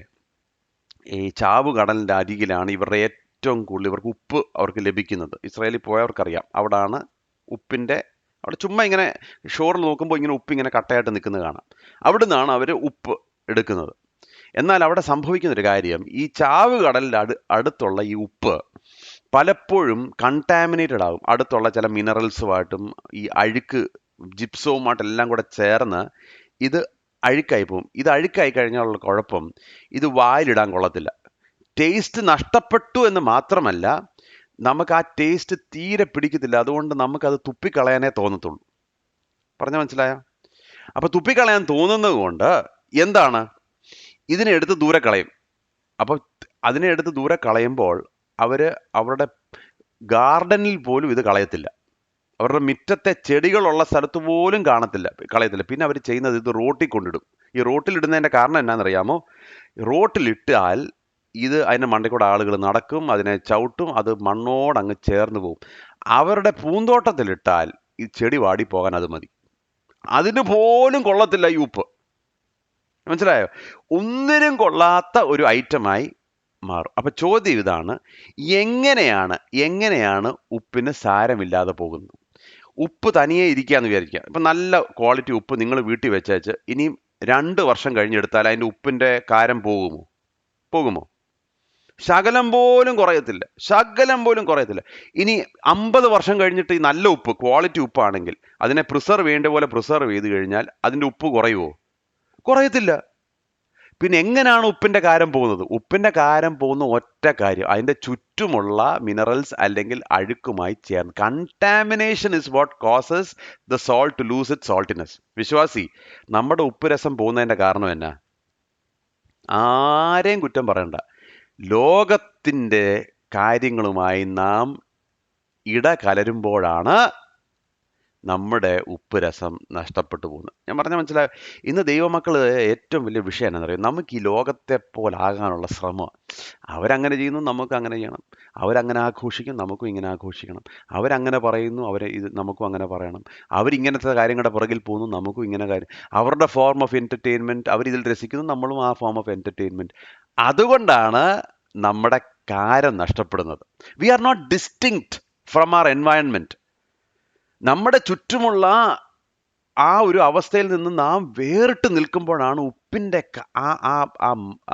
ഈ ചാവുകടലിൻ്റെ അരികിലാണ് ഇവരുടെ ഏറ്റവും കൂടുതൽ ഇവർക്ക് ഉപ്പ് അവർക്ക് ലഭിക്കുന്നത്. ഇസ്രായേലിൽ പോയവർക്കറിയാം, അവിടാണ് അവിടെ ചുമ്മാ ഇങ്ങനെ ഷോറിൽ നോക്കുമ്പോൾ ഇങ്ങനെ ഉപ്പ് ഇങ്ങനെ കട്ടയായിട്ട് നിൽക്കുന്നത് കാണാം. അവിടെ നിന്നാണ് അവർ ഉപ്പ് എടുക്കുന്നത്. എന്നാൽ അവിടെ സംഭവിക്കുന്നൊരു കാര്യം, ഈ ചാവുകടലിൻ്റെ അടുത്തുള്ള ഈ ഉപ്പ് പലപ്പോഴും കണ്ടാമിനേറ്റഡ് ആകും. അടുത്തുള്ള ചില മിനറൽസുമായിട്ടും ഈ അഴുക്ക് ജിപ്സവുമായിട്ടെല്ലാം കൂടെ ചേർന്ന് ഇത് അഴുക്കായി പോകും. ഇത് അഴുക്കായി കഴിഞ്ഞാലുള്ള കുഴപ്പം, ഇത് വായിലിടാൻ കൊള്ളത്തില്ല. ടേസ്റ്റ് നഷ്ടപ്പെട്ടു എന്ന് മാത്രമല്ല, നമുക്ക് ആ ടേസ്റ്റ് തീരെ പിടിക്കത്തില്ല. അതുകൊണ്ട് നമുക്കത് തുപ്പിക്കളയാനേ തോന്നത്തുള്ളൂ. പറഞ്ഞാൽ മനസ്സിലായോ? അപ്പൊ തുപ്പിക്കളയാൻ തോന്നുന്നത് കൊണ്ട് എന്താണ്, ഇതിനെ എടുത്ത് ദൂരെ കളയും. അപ്പൊ അതിനെ എടുത്ത് ദൂരെ കളയുമ്പോൾ അവരുടെ ഗാർഡനിൽ പോലും ഇത് കളയത്തില്ല. അവരുടെ മുറ്റത്തെ ചെടികളുള്ള സ്ഥലത്ത് പോലും കളയത്തില്ല. പിന്നെ അവർ ചെയ്യുന്നത് ഇത് റോട്ടിൽ കൊണ്ടിടും. ഈ റോട്ടിലിടുന്നതിന്റെ കാരണം എന്നാണെന്നറിയാമോ? റോട്ടിലിട്ടാൽ അതിന്റെ മണ്ടയിൽ കൂടെ ആളുകൾ നടക്കും, അതിനെ ചവിട്ടും, അത് മണ്ണോടങ്ങ് ചേർന്ന് പോകും. അവരുടെ പൂന്തോട്ടത്തിലിട്ടാൽ ഈ ചെടി വാടി പോകാൻ അത് മതി. അതിന് പോലും കൊള്ളത്തില്ല ഈ ഉപ്പ്. മനസ്സിലായോ? ഒന്നിനും കൊള്ളാത്ത ഒരു ഐറ്റമായി മാറും. അപ്പൊ ചോദ്യം ഇതാണ്, എങ്ങനെയാണ് ഉപ്പിന് സാരമില്ലാതെ പോകുന്നത്? ഉപ്പ് തനിയെ ഇരിക്കാന്ന് വിചാരിക്കുക. ഇപ്പൊ നല്ല ക്വാളിറ്റി ഉപ്പ് നിങ്ങൾ വീട്ടിൽ വെച്ചേച്ച് ഇനിയും 2 വർഷം കഴിഞ്ഞെടുത്താൽ അതിന്റെ ഉപ്പിന്റെ കാരം പോകുമോ? ശകലം പോലും കുറയത്തില്ല. ഇനി 50 വർഷം കഴിഞ്ഞിട്ട് ഈ നല്ല ഉപ്പ്, ക്വാളിറ്റി ഉപ്പാണെങ്കിൽ അതിനെ പ്രിസർവ് ചെയ്യേണ്ട പോലെ പ്രിസർവ് ചെയ്ത് കഴിഞ്ഞാൽ അതിന്റെ ഉപ്പ് കുറയുമോ? കുറയത്തില്ല. പിന്നെ എങ്ങനെയാണ് ഉപ്പിന്റെ കാരം പോകുന്നത്? ഉപ്പിന്റെ കാരം പോകുന്ന ഒറ്റ കാര്യം, അതിന്റെ ചുറ്റുമുള്ള മിനറൽസ് അല്ലെങ്കിൽ അഴുക്കുമായി ചേർന്ന്. Contamination is what causes the salt to lose it saltiness. വിശ്വാസി, നമ്മുടെ ഉപ്പ് രസം പോകുന്നതിന്റെ കാരണം എന്നാ? ആരെയും കുറ്റം പറയണ്ട. ലോകത്തിന്റെ കാര്യങ്ങളുമായി നാം ഇടകലരുമ്പോഴാണ് നമ്മുടെ ഉപ്പ് രസം നഷ്ടപ്പെട്ടു പോകുന്നത്. ഞാൻ പറഞ്ഞാൽ മനസ്സിലായോ? ഇന്ന് ദൈവമക്കൾ ഏറ്റവും വലിയ വിഷയം എന്താണെന്നറിയാം? നമുക്ക് ഈ ലോകത്തെ പോലാകാനുള്ള ശ്രമം. അവരങ്ങനെ ചെയ്യുന്നു, നമുക്ക് അങ്ങനെ ചെയ്യണം. അവരങ്ങനെ ആഘോഷിക്കും, നമുക്കും ഇങ്ങനെ ആഘോഷിക്കണം. അവരങ്ങനെ പറയുന്നു, നമുക്കും അങ്ങനെ പറയണം. അവരിങ്ങനത്തെ കാര്യങ്ങളുടെ പുറകിൽ പോകുന്നു, നമുക്കും ഇങ്ങനെ കാര്യം. അവരുടെ ഫോം ഓഫ് എൻ്റർടൈൻമെൻറ്റ്, അവരിതിൽ രസിക്കുന്നു, നമ്മളും ആ ഫോം ഓഫ് എൻ്റർടൈൻമെൻറ്റ്. അതുകൊണ്ടാണ് നമ്മുടെ കാരം നഷ്ടപ്പെടുന്നത്. We are not distinct from our environment. നമ്മുടെ ചുറ്റുമുള്ള ആ ഒരു അവസ്ഥയിൽ നിന്ന് നാം വേറിട്ട് നിൽക്കുമ്പോഴാണ് ഉപ്പിൻ്റെ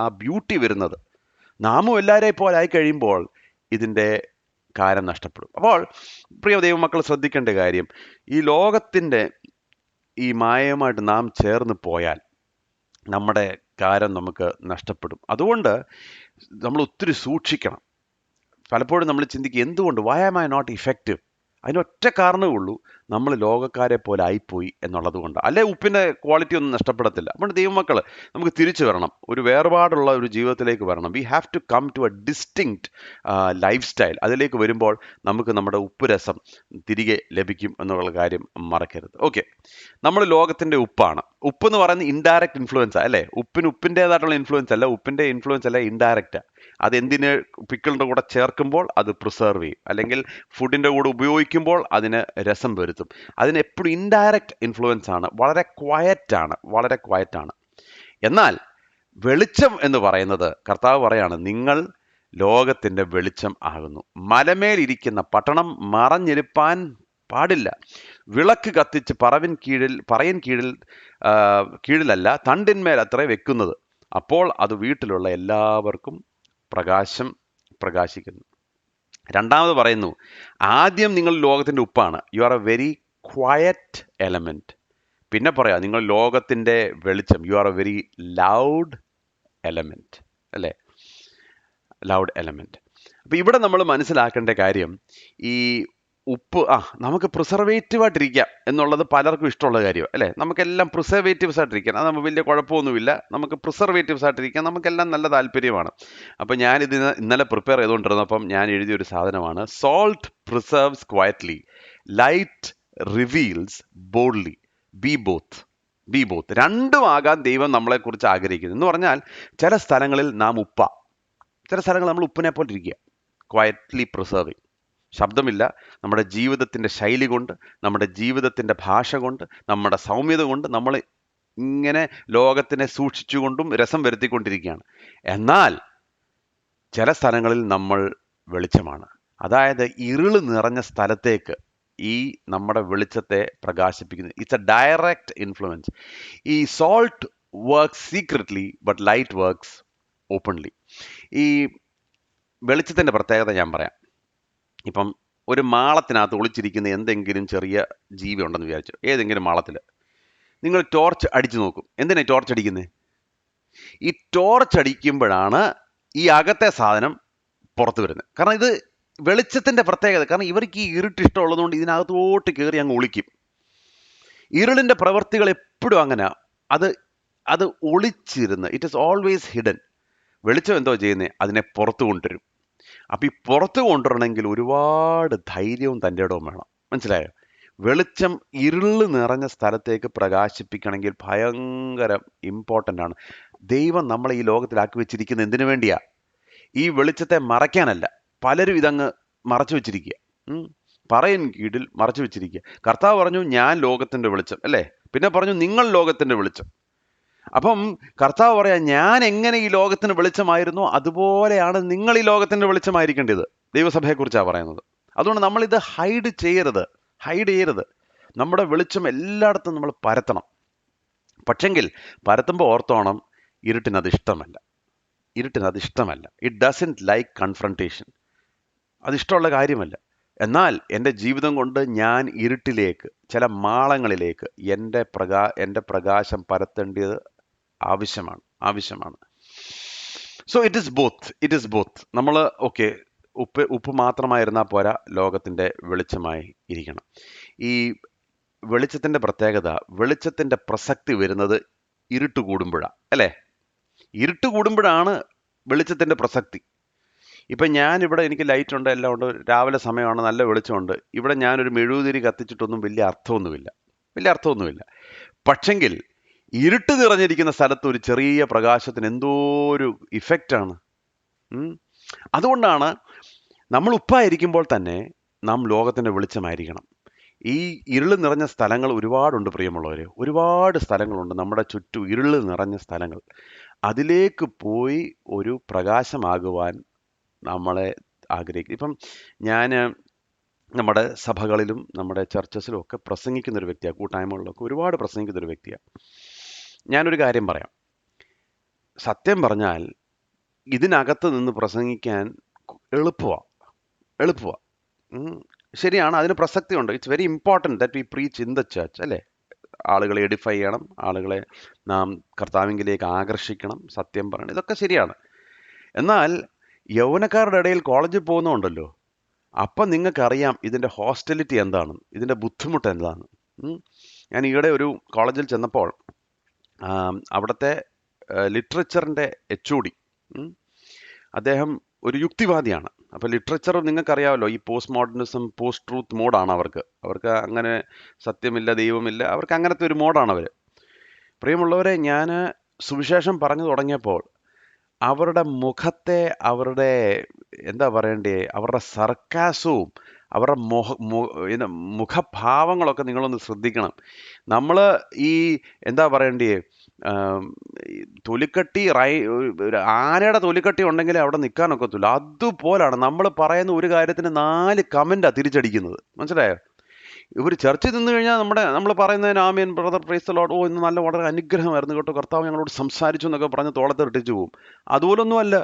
ആ ബ്യൂട്ടി വരുന്നത്. നാമും എല്ലാവരെയും പോലെ ആയി കഴിയുമ്പോൾ ഇതിൻ്റെ കാരം നഷ്ടപ്പെടും. അപ്പോൾ പ്രിയ ദൈവമക്കൾ ശ്രദ്ധിക്കേണ്ട കാര്യം, ഈ ലോകത്തിൻ്റെ ഈ മായയുമായിട്ട് നാം ചേർന്ന് പോയാൽ നമ്മുടെ കാരം നമുക്ക് നഷ്ടപ്പെടും. അതുകൊണ്ട് നമ്മൾ ഒത്തിരി സൂക്ഷിക്കണം. പലപ്പോഴും നമ്മൾ ചിന്തിക്കും, എന്തുകൊണ്ട്, why am I not effective? അതിനൊറ്റ കാരണമേ ഉള്ളൂ, നമ്മൾ ലോകക്കാരെ പോലെ ആയിപ്പോയി എന്നുള്ളത് കൊണ്ട്. അല്ലെ ഉപ്പിൻ്റെ ക്വാളിറ്റി ഒന്നും നഷ്ടപ്പെടത്തില്ല. അപ്പോൾ ദൈവമക്കൾ നമുക്ക് തിരിച്ചു വരണം, ഒരു വേർപാടുള്ള ഒരു ജീവിതത്തിലേക്ക് വരണം. We have to come to a distinct lifestyle. അതിലേക്ക് വരുമ്പോൾ നമുക്ക് നമ്മുടെ ഉപ്പ് രസം തിരികെ ലഭിക്കും എന്നുള്ള കാര്യം മറക്കരുത്. ഓക്കെ, നമ്മൾ ലോകത്തിൻ്റെ ഉപ്പാണ്. ഉപ്പ് എന്ന് പറയുന്നത് ഇൻഡയറക്റ്റ് ഇൻഫ്ലുവൻസ് അല്ലേ? ഉപ്പിൻ്റേതായിട്ടുള്ള ഇൻഫ്ലുവൻസ് അല്ല, ഉപ്പിൻ്റെ ഇൻഫ്ലുവൻസ് അല്ല, ഇൻഡയറക്റ്റാണ്. അതെന്തിന്? പിക്കിളിൻ്റെ കൂടെ ചേർക്കുമ്പോൾ അത് പ്രിസർവ് ചെയ്യും, അല്ലെങ്കിൽ ഫുഡിൻ്റെ കൂടെ ഉപയോഗിക്കുമ്പോൾ അതിന് രസം വരുത്തും. അതിന് എപ്പോഴും ഇൻഡയറക്റ്റ് ഇൻഫ്ലുവൻസ് ആണ്, വളരെ ക്വയറ്റാണ്. എന്നാൽ വെളിച്ചം എന്ന് പറയുന്നത്, കർത്താവ് പറയാണ്, നിങ്ങൾ ലോകത്തിൻ്റെ വെളിച്ചം ആകുന്നു. മലമേലിരിക്കുന്ന പട്ടണം മറഞ്ഞിരിപ്പാൻ പാടില്ല. വിളക്ക് കത്തിച്ച് പറയിൻ കീഴിലല്ല, തണ്ടിന്മേൽ അത്രേ വെക്കുന്നത്. അപ്പോൾ അത് വീട്ടിലുള്ള എല്ലാവർക്കും പ്രകാശിക്കുന്നു. രണ്ടാമത് പറയുന്നു, ആദ്യം നിങ്ങൾ ലോകത്തിൻ്റെ ഉപ്പാണ്. You are a very quiet element. പിന്നെ പറയാം, നിങ്ങൾ ലോകത്തിൻ്റെ വെളിച്ചം. You are a very loud element അല്ലേ? Loud element. അപ്പോൾ ഇവിടെ നമ്മൾ മനസ്സിലാക്കേണ്ട കാര്യം, ഈ ഉപ്പ് നമുക്ക് പ്രിസർവേറ്റീവായിട്ടിരിക്കാം എന്നുള്ളത് പലർക്കും ഇഷ്ടമുള്ള കാര്യം അല്ലേ? നമുക്കെല്ലാം പ്രിസർവേറ്റീവ്സ് ആയിട്ടിരിക്കാം, അത് നമുക്ക് വലിയ കുഴപ്പമൊന്നുമില്ല. നമുക്ക് പ്രിസർവേറ്റീവ്സ് ആയിട്ടിരിക്കാം, നമുക്കെല്ലാം നല്ല താല്പര്യമാണ്. അപ്പോൾ ഞാനിതിന് ഇന്നലെ പ്രിപ്പയർ ചെയ്തുകൊണ്ടിരുന്നപ്പം ഞാൻ എഴുതിയൊരു സാധനമാണ്, salt preserves quietly, light reveals boldly. B both. രണ്ടും ആകാൻ ദൈവം നമ്മളെക്കുറിച്ച് ആഗ്രഹിക്കുന്നു. എന്ന് പറഞ്ഞാൽ ചില സ്ഥലങ്ങളിൽ നാം ചില സ്ഥലങ്ങളിൽ നമ്മൾ ഉപ്പിനെ പോലെ ഇരിക്കുക, ക്വയറ്റ്ലി പ്രിസർവിങ്. ശബ്ദമില്ല, നമ്മുടെ ജീവിതത്തിൻ്റെ ശൈലി കൊണ്ട്, നമ്മുടെ ജീവിതത്തിൻ്റെ ഭാഷ കൊണ്ട്, നമ്മുടെ സൗമ്യത കൊണ്ട് നമ്മൾ ഇങ്ങനെ ലോകത്തിനെ സൂക്ഷിച്ചുകൊണ്ടും രസം വരുത്തിക്കൊണ്ടിരിക്കുകയാണ്. എന്നാൽ ചില സ്ഥലങ്ങളിൽ നമ്മൾ വെളിച്ചമാണ്. അതായത് ഇരുള് നിറഞ്ഞ സ്ഥലത്തേക്ക് ഈ നമ്മുടെ വെളിച്ചത്തെ പ്രകാശിപ്പിക്കുന്നു. It's a direct influence. ഈ salt works secretly but light works openly. ഈ വെളിച്ചത്തിൻ്റെ പ്രത്യേകത ഞാൻ പറയാം. ഇപ്പം ഒരു മാളത്തിനകത്ത് ഒളിച്ചിരിക്കുന്ന എന്തെങ്കിലും ചെറിയ ജീവി ഉണ്ടെന്ന് വിചാരിച്ചു, ഏതെങ്കിലും മാളത്തിൽ നിങ്ങൾ ടോർച്ച് അടിച്ചു നോക്കും. എന്തിനാണ് ടോർച്ച് അടിക്കുന്നത്? ഈ ടോർച്ച് അടിക്കുമ്പോഴാണ് ഈ അകത്തെ സാധനം പുറത്ത് വരുന്നത്. കാരണം ഇത് വെളിച്ചത്തിന്റെ പ്രത്യേകത. കാരണം ഇവർക്ക് ഈ ഇരുട്ട് ഇഷ്ടമുള്ളതുകൊണ്ട് ഇതിനകത്തോട്ട് കയറി അങ്ങ് ഒളിക്കും. ഇരുളിന്റെ പ്രവൃത്തികൾ എപ്പോഴും അങ്ങനെ. അത് അത് ഒളിച്ചിരുന്ന്, ഇറ്റ് ഇസ് ഓൾവേസ് ഹിഡൻ. വെളിച്ചം എന്തോ ചെയ്യുന്നത്? അതിനെ പുറത്തു കൊണ്ടുവരും. അപ്പൊ ഈ പുറത്തു കൊണ്ടുവരണമെങ്കിൽ ഒരുപാട് ധൈര്യവും തൻ്റെ ഇടവും വേണം. മനസ്സിലായോ? വെളിച്ചം ഇരുള് നിറഞ്ഞ സ്ഥലത്തേക്ക് പ്രകാശിപ്പിക്കണമെങ്കിൽ ഭയങ്കര ഇമ്പോർട്ടൻ്റ് ആണ്. ദൈവം നമ്മളെ ഈ ലോകത്തിലാക്കി വെച്ചിരിക്കുന്നത് എന്തിനു വേണ്ടിയാ? ഈ വെളിച്ചത്തെ മറയ്ക്കാനല്ല. പലരും ഇതങ്ങ് മറച്ചു വെച്ചിരിക്കുക, പറയിൻ കീഴിൽ മറച്ചു വെച്ചിരിക്കുക. കർത്താവ് പറഞ്ഞു, ഞാൻ ലോകത്തിന്റെ വെളിച്ചം, അല്ലേ? പിന്നെ പറഞ്ഞു, നിങ്ങൾ ലോകത്തിന്റെ വെളിച്ചം. അപ്പം കർത്താവ് പറയാ, ഞാൻ എങ്ങനെ ഈ ലോകത്തിന് വെളിച്ചമായിരുന്നു അതുപോലെയാണ് നിങ്ങൾ ഈ ലോകത്തിന്റെ വെളിച്ചമായിരിക്കേണ്ടത്. ദൈവസഭയെക്കുറിച്ചാണ് പറയുന്നത്. അതുകൊണ്ട് നമ്മൾ ഇത് ഹൈഡ് ചെയ്യരുത്. നമ്മുടെ വെളിച്ചം എല്ലായിടത്തും നമ്മൾ പരത്തണം. പക്ഷെങ്കിൽ പരത്തുമ്പോൾ ഓർത്തോണം, ഇരുട്ടിനത് ഇഷ്ടമല്ല. It doesn't like confrontation. അതിഷ്ടമുള്ള കാര്യമല്ല. എന്നാൽ എൻ്റെ ജീവിതം കൊണ്ട് ഞാൻ ഇരുട്ടിലേക്ക്, ചില മാളങ്ങളിലേക്ക് എൻ്റെ പ്രകാശം പരത്തേണ്ടത് ആവശ്യമാണ്. So it is both. നമ്മൾ ഉപ്പ് മാത്രമായിരുന്നാൽ പോരാ, ലോകത്തിൻ്റെ വെളിച്ചമായി ഇരിക്കണം. ഈ വെളിച്ചത്തിൻ്റെ പ്രത്യേകത, വെളിച്ചത്തിൻ്റെ പ്രസക്തി വരുന്നത് ഇരുട്ട് കൂടുമ്പോഴാണ്, അല്ലേ? ഇരുട്ട് കൂടുമ്പോഴാണ് വെളിച്ചത്തിൻ്റെ പ്രസക്തി. ഇപ്പം ഞാനിവിടെ, എനിക്ക് ലൈറ്റ് ഉണ്ട്, എല്ലാം ഉണ്ട്, രാവിലെ സമയമാണ്, നല്ല വെളിച്ചമുണ്ട്. ഇവിടെ ഞാനൊരു മെഴുകുതിരി കത്തിച്ചിട്ടൊന്നും വലിയ അർത്ഥമൊന്നുമില്ല. പക്ഷെങ്കിൽ ഇരുട്ട് നിറഞ്ഞിരിക്കുന്ന സ്ഥലത്ത് ഒരു ചെറിയ പ്രകാശത്തിന് എന്തോ ഒരു ഇഫക്റ്റാണ്. അതുകൊണ്ടാണ് നമ്മൾ ഉപ്പായിരിക്കുമ്പോൾ തന്നെ നാം ലോകത്തിൻ്റെ വെളിച്ചമായിരിക്കണം. ഈ ഇരുള് നിറഞ്ഞ സ്ഥലങ്ങൾ ഒരുപാടുണ്ട് പ്രിയമുള്ളവരെ. ഒരുപാട് സ്ഥലങ്ങളുണ്ട് നമ്മുടെ ചുറ്റും, ഇരുള് നിറഞ്ഞ സ്ഥലങ്ങൾ. അതിലേക്ക് പോയി ഒരു പ്രകാശമാകുവാൻ നമ്മളെ ആഗ്രഹിക്കും. ഇപ്പം ഞാൻ നമ്മുടെ സഭകളിലും നമ്മുടെ ചർച്ചസിലും ഒക്കെ പ്രസംഗിക്കുന്ന ഒരു വ്യക്തിയാണ്. കൂട്ടായ്മകളിലൊക്കെ ഒരുപാട് പ്രസംഗിക്കുന്ന ഒരു വ്യക്തിയാണ്. ഞാനൊരു കാര്യം പറയാം. സത്യം പറഞ്ഞാൽ ഇതിനകത്ത് നിന്ന് പ്രസംഗിക്കാൻ എളുപ്പമാണ്. ശരിയാണ്, അതിന് പ്രസക്തിയുണ്ട്. It's very important that we preach in the church, അല്ലേ? ആളുകളെ എഡിഫൈ ചെയ്യണം, ആളുകളെ നാം കർത്താവിങ്കിലേക്ക് ആകർഷിക്കണം, സത്യം പറയണം, ഇതൊക്കെ ശരിയാണ്. എന്നാൽ യൗവനക്കാരുടെ ഇടയിൽ കോളേജിൽ പോകുന്നുണ്ടല്ലോ, അപ്പം നിങ്ങൾക്കറിയാം ഇതിൻ്റെ ഹോസ്റ്റലിറ്റി എന്താണ്, ഇതിൻ്റെ ബുദ്ധിമുട്ട് എന്താണ്. ഞാൻ ഈയിടെ ഒരു കോളേജിൽ ചെന്നപ്പോൾ അവിടുത്തെ ലിറ്ററേച്ചറിൻ്റെ HOD, അദ്ദേഹം ഒരു യുക്തിവാദിയാണ്. അപ്പോൾ ലിറ്ററേച്ചർ നിങ്ങൾക്കറിയാമല്ലോ, ഈ പോസ്റ്റ് മോഡേണിസം, പോസ്റ്റ് ട്രൂത്ത് മോഡാണ് അവർക്ക് അങ്ങനെ സത്യമില്ല, ദൈവമില്ല, അവർക്ക് അങ്ങനത്തെ ഒരു മോഡാണ് അവർ. പ്രിയമുള്ളവരെ, ഞാൻ സുവിശേഷം പറഞ്ഞു തുടങ്ങിയപ്പോൾ അവരുടെ മുഖത്തെ, അവരുടെ എന്താ പറയണ്ടേ, അവരുടെ സർക്കാസവും അവരുടെ മുഖഭാവങ്ങളൊക്കെ നിങ്ങളൊന്ന് ശ്രദ്ധിക്കണം. നമ്മൾ ഈ എന്താ പറയണ്ടേ, തൊലിക്കട്ടി, ആനയുടെ തൊലിക്കട്ടി ഉണ്ടെങ്കിലേ അവിടെ നിൽക്കാനൊക്കത്തുള്ളൂ. അതുപോലാണ് നമ്മൾ പറയുന്ന ഒരു കാര്യത്തിന് 4 കമൻറ്റാണ് തിരിച്ചടിക്കുന്നത്. മനസ്സിലായോ? ഇവർ ചർച്ച നിന്ന് കഴിഞ്ഞാൽ നമ്മൾ പറയുന്നതിന് ആമേൻ ബ്രദർ പ്രൈസ് ദി ലോർഡ്, ഇന്ന് വളരെ അനുഗ്രഹമായിരുന്നു കേട്ടോ, കർത്താവ് ഞങ്ങളോട് സംസാരിച്ചു എന്നൊക്കെ പറഞ്ഞ് തോളത്ത് ഇട്ടിച്ചു പോകും. അതുപോലൊന്നുമല്ല.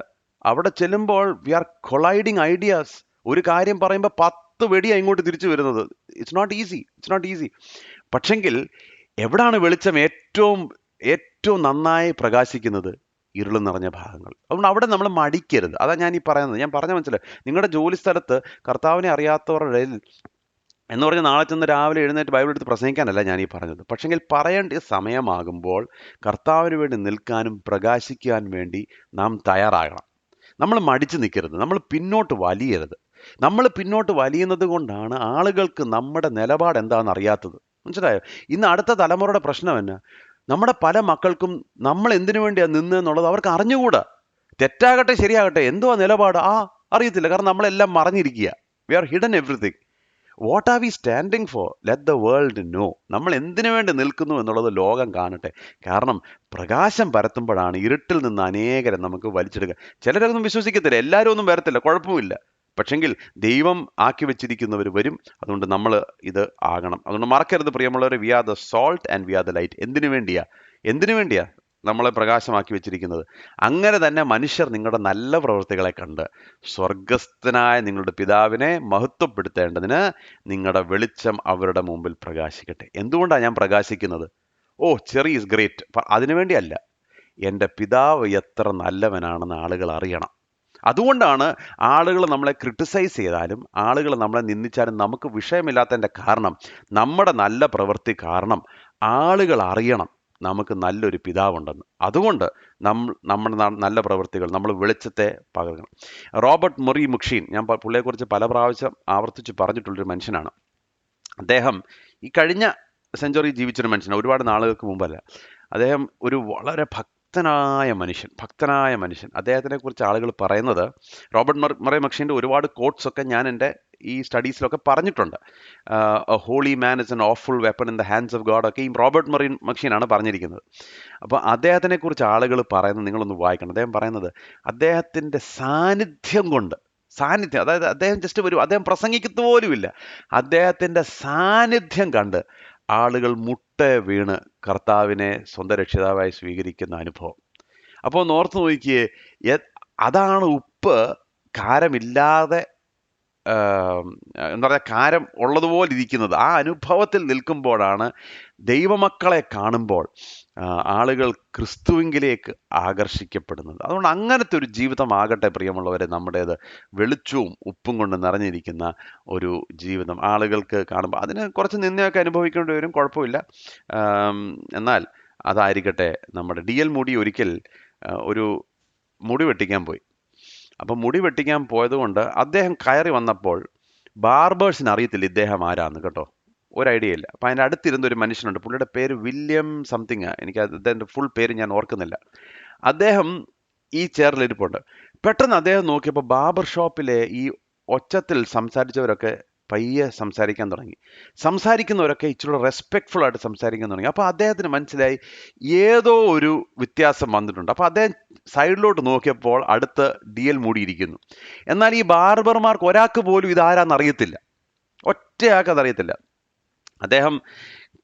അവിടെ ചെല്ലുമ്പോൾ വി ആർ കൊളൈഡിങ് ഐഡിയാസ്. ഒരു കാര്യം പറയുമ്പോൾ 10 വെടിയാണ് ഇങ്ങോട്ട് തിരിച്ചു വരുന്നത്. It's not easy. പക്ഷെങ്കിൽ എവിടാണ് വെളിച്ചം ഏറ്റവും നന്നായി പ്രകാശിക്കുന്നത്? ഇരുള് നിറഞ്ഞ ഭാഗങ്ങൾ. അതുകൊണ്ട് അവിടെ നമ്മൾ മടിക്കരുത്. അതാ ഞാൻ ഈ പറയുന്നത്. ഞാൻ പറഞ്ഞ മനസ്സിലായി. നിങ്ങളുടെ ജോലി സ്ഥലത്ത് കർത്താവിനെ അറിയാത്തവരുടെ എന്ന് പറഞ്ഞ് നാളെ ചെന്ന് രാവിലെ എഴുന്നേറ്റ് ബൈബിൾ എടുത്ത് പ്രസംഗിക്കാനല്ല ഞാൻ ഈ പറഞ്ഞത്. പക്ഷെങ്കിൽ പറയേണ്ട സമയമാകുമ്പോൾ കർത്താവിന് വേണ്ടി നിൽക്കാനും പ്രകാശിക്കാൻ വേണ്ടി നാം തയ്യാറാകണം. നമ്മൾ മടിച്ചു നിൽക്കരുത്, നമ്മൾ പിന്നോട്ട് വലിയരുത്. നമ്മൾ പിന്നോട്ട് വലിയുന്നത് കൊണ്ടാണ് ആളുകൾക്ക് നമ്മുടെ നിലപാട് എന്താണെന്ന് അറിയാത്തത്. മനസ്സിലായോ? ഇന്ന് അടുത്ത തലമുറയുടെ പ്രശ്നം എന്നാ? നമ്മുടെ പല മക്കൾക്കും നമ്മൾ എന്തിനു വേണ്ടിയാണ് നിന്നെന്നുള്ളത് അവർക്ക് അറിഞ്ഞുകൂടാ. തെറ്റാകട്ടെ ശരിയാകട്ടെ, എന്തുവാ നിലപാട് അറിയത്തില്ല. കാരണം നമ്മളെല്ലാം മറഞ്ഞിരിക്കുക. We are hidden everything. What are we standing for? Let the world know. നമ്മൾ എന്തിനു വേണ്ടി നിൽക്കുന്നു എന്നുള്ളത് ലോകം കാണട്ടെ. കാരണം പ്രകാശം പരത്തുമ്പോഴാണ് ഇരുട്ടിൽ നിന്ന് അനേകരെ നമുക്ക് വലിച്ചെടുക്കുക. ചിലരൊന്നും വിശ്വസിക്കത്തില്ല, എല്ലാവരും ഒന്നും വരത്തില്ല, കുഴപ്പമില്ല. പക്ഷെങ്കിൽ ദൈവം ആക്കി വെച്ചിരിക്കുന്നവർ വരും. അതുകൊണ്ട് നമ്മൾ ഇത് ആകണം. അതുകൊണ്ട് മറക്കരുത് പ്രിയമുള്ളവർ, we are the salt and we are the light. എന്തിനു വേണ്ടിയാ നമ്മളെ പ്രകാശമാക്കി വെച്ചിരിക്കുന്നത്? അങ്ങനെ തന്നെ മനുഷ്യർ നിങ്ങളുടെ നല്ല പ്രവൃത്തികളെ കണ്ട് സ്വർഗസ്ഥനായ നിങ്ങളുടെ പിതാവിനെ മഹത്വപ്പെടുത്തേണ്ടതിന് നിങ്ങളുടെ വെളിച്ചം അവരുടെ മുമ്പിൽ പ്രകാശിക്കട്ടെ. എന്തുകൊണ്ടാണ് ഞാൻ പ്രകാശിക്കുന്നത്? ചെറി ഈസ് ഗ്രേറ്റ്, അതിനു വേണ്ടിയല്ല. എൻ്റെ പിതാവ് എത്ര നല്ലവനാണെന്ന് ആളുകൾ അറിയണം. അതുകൊണ്ടാണ് ആളുകൾ നമ്മളെ ക്രിട്ടിസൈസ് ചെയ്താലും ആളുകൾ നമ്മളെ നിന്ദിച്ചാലും നമുക്ക് വിഷയമില്ലാത്തതിൻ്റെ കാരണം നമ്മുടെ നല്ല പ്രവൃത്തി കാരണം ആളുകൾ അറിയണം നമുക്ക് നല്ലൊരു പിതാവുണ്ടെന്ന്. അതുകൊണ്ട് നമ്മുടെ നല്ല പ്രവൃത്തികൾ നമ്മൾ വെളിച്ചത്തെ പകർക്കണം. റോബർട്ട് മൊറി മുക്ഷീൻ, ഞാൻ പുള്ളിയെക്കുറിച്ച് പല പ്രാവശ്യം ആവർത്തിച്ച് പറഞ്ഞിട്ടുള്ളൊരു മനുഷ്യനാണ്. അദ്ദേഹം ഈ കഴിഞ്ഞ സെഞ്ചുറി ജീവിച്ചൊരു മനുഷ്യനാണ്, ഒരുപാട് നാളുകൾക്ക് മുമ്പല്ല. അദ്ദേഹം ഒരു വളരെ ഭക്തനായ മനുഷ്യൻ. അദ്ദേഹത്തിനെ കുറിച്ച് ആളുകൾ പറയുന്നത്, റോബർട്ട് മൊറി മക്ഷീൻ്റെ ഒരുപാട് കോട്ട്സ് ഒക്കെ ഞാൻ എൻ്റെ ഈ സ്റ്റഡീസിലൊക്കെ പറഞ്ഞിട്ടുണ്ട്. Holy man is an awful weapon in the hands of God ഒക്കെ ഈ റോബർട്ട് മൊറി മക്ഷീനാണ് പറഞ്ഞിരിക്കുന്നത്. അപ്പോൾ അദ്ദേഹത്തിനെ കുറിച്ച് ആളുകൾ പറയുന്നത് നിങ്ങളൊന്ന് വായിക്കണം. അദ്ദേഹം പറയുന്നത് അദ്ദേഹത്തിൻ്റെ സാന്നിധ്യം, അതായത് അദ്ദേഹം ജസ്റ്റ് വരും, അദ്ദേഹം പ്രസംഗിക്കത്ത് പോലുമില്ല, അദ്ദേഹത്തിൻ്റെ സാന്നിധ്യം കണ്ട് ആളുകൾ വീണ് കർത്താവിനെ സ്വന്തം രക്ഷിതാവായി സ്വീകരിക്കുന്ന അനുഭവം. അപ്പോൾ ഒന്ന് ഓർത്ത് നോക്കിയേ, അതാണ് ഉപ്പ് കാരമില്ലാതെ എന്താ പറയുക, കാരം ഉള്ളതുപോലെ ഇരിക്കുന്നത്. ആ അനുഭവത്തിൽ നിൽക്കുമ്പോഴാണ് ദൈവമക്കളെ കാണുമ്പോൾ ആളുകൾ ക്രിസ്തുവിങ്കിലേക്ക് ആകർഷിക്കപ്പെടുന്നത്. അതുകൊണ്ട് അങ്ങനത്തെ ഒരു ജീവിതമാകട്ടെ പ്രിയമുള്ളവരെ നമ്മുടേത്. വെളിച്ചവും ഉപ്പും കൊണ്ട് നിറഞ്ഞിരിക്കുന്ന ഒരു ജീവിതം ആളുകൾക്ക് കാണുമ്പോൾ അതിന് കുറച്ച് നിന്നയൊക്കെ അനുഭവിക്കേണ്ടി വരും, കുഴപ്പമില്ല. എന്നാൽ അതായിരിക്കട്ടെ നമ്മുടെ DL മൂഡി ഒരിക്കൽ ഒരു മുടി വെട്ടിക്കാൻ പോയി. അപ്പം മുടി വെട്ടിക്കാൻ പോയത് കൊണ്ട് അദ്ദേഹം കയറി വന്നപ്പോൾ ബാർബേഴ്സിന് അറിയത്തില്ല ഇദ്ദേഹം ആരാന്ന് കേട്ടോ, ഒരു ഐഡിയ ഇല്ല. അപ്പം അതിൻ്റെ അടുത്തിരുന്ന ഒരു മനുഷ്യനുണ്ട്, പുള്ളിയുടെ പേര് വില്യം സംതിങ്, എനിക്ക് അദ്ദേഹത്തിൻ്റെ ഫുൾ പേര് ഞാൻ ഓർക്കുന്നില്ല. അദ്ദേഹം ഈ ചെയറിലിരിപ്പുണ്ട്. പെട്ടെന്ന് അദ്ദേഹം നോക്കിയപ്പോൾ ബാർബർ ഷോപ്പിലെ ഈ ഒച്ചത്തിൽ സംസാരിച്ചവരൊക്കെ പയ്യെ സംസാരിക്കാൻ തുടങ്ങി. സംസാരിക്കുന്നവരൊക്കെ ഇച്ചിരി റെസ്പെക്ട്ഫുൾ ആയിട്ട് സംസാരിക്കാൻ തുടങ്ങി. അപ്പോൾ അദ്ദേഹത്തിന് മനസ്സിലായി ഏതോ ഒരു വ്യത്യാസം വന്നിട്ടുണ്ട്. അപ്പോൾ അദ്ദേഹം സൈഡിലോട്ട് നോക്കിയപ്പോൾ അടുത്ത് DL മൂടിയിരിക്കുന്നു. എന്നാൽ ഈ ബാർബർമാർക്ക് ഒരാൾക്ക് പോലും ഇതാരാന്ന് അറിയത്തില്ല, ഒറ്റയാൾക്ക് അതറിയത്തില്ല. അദ്ദേഹം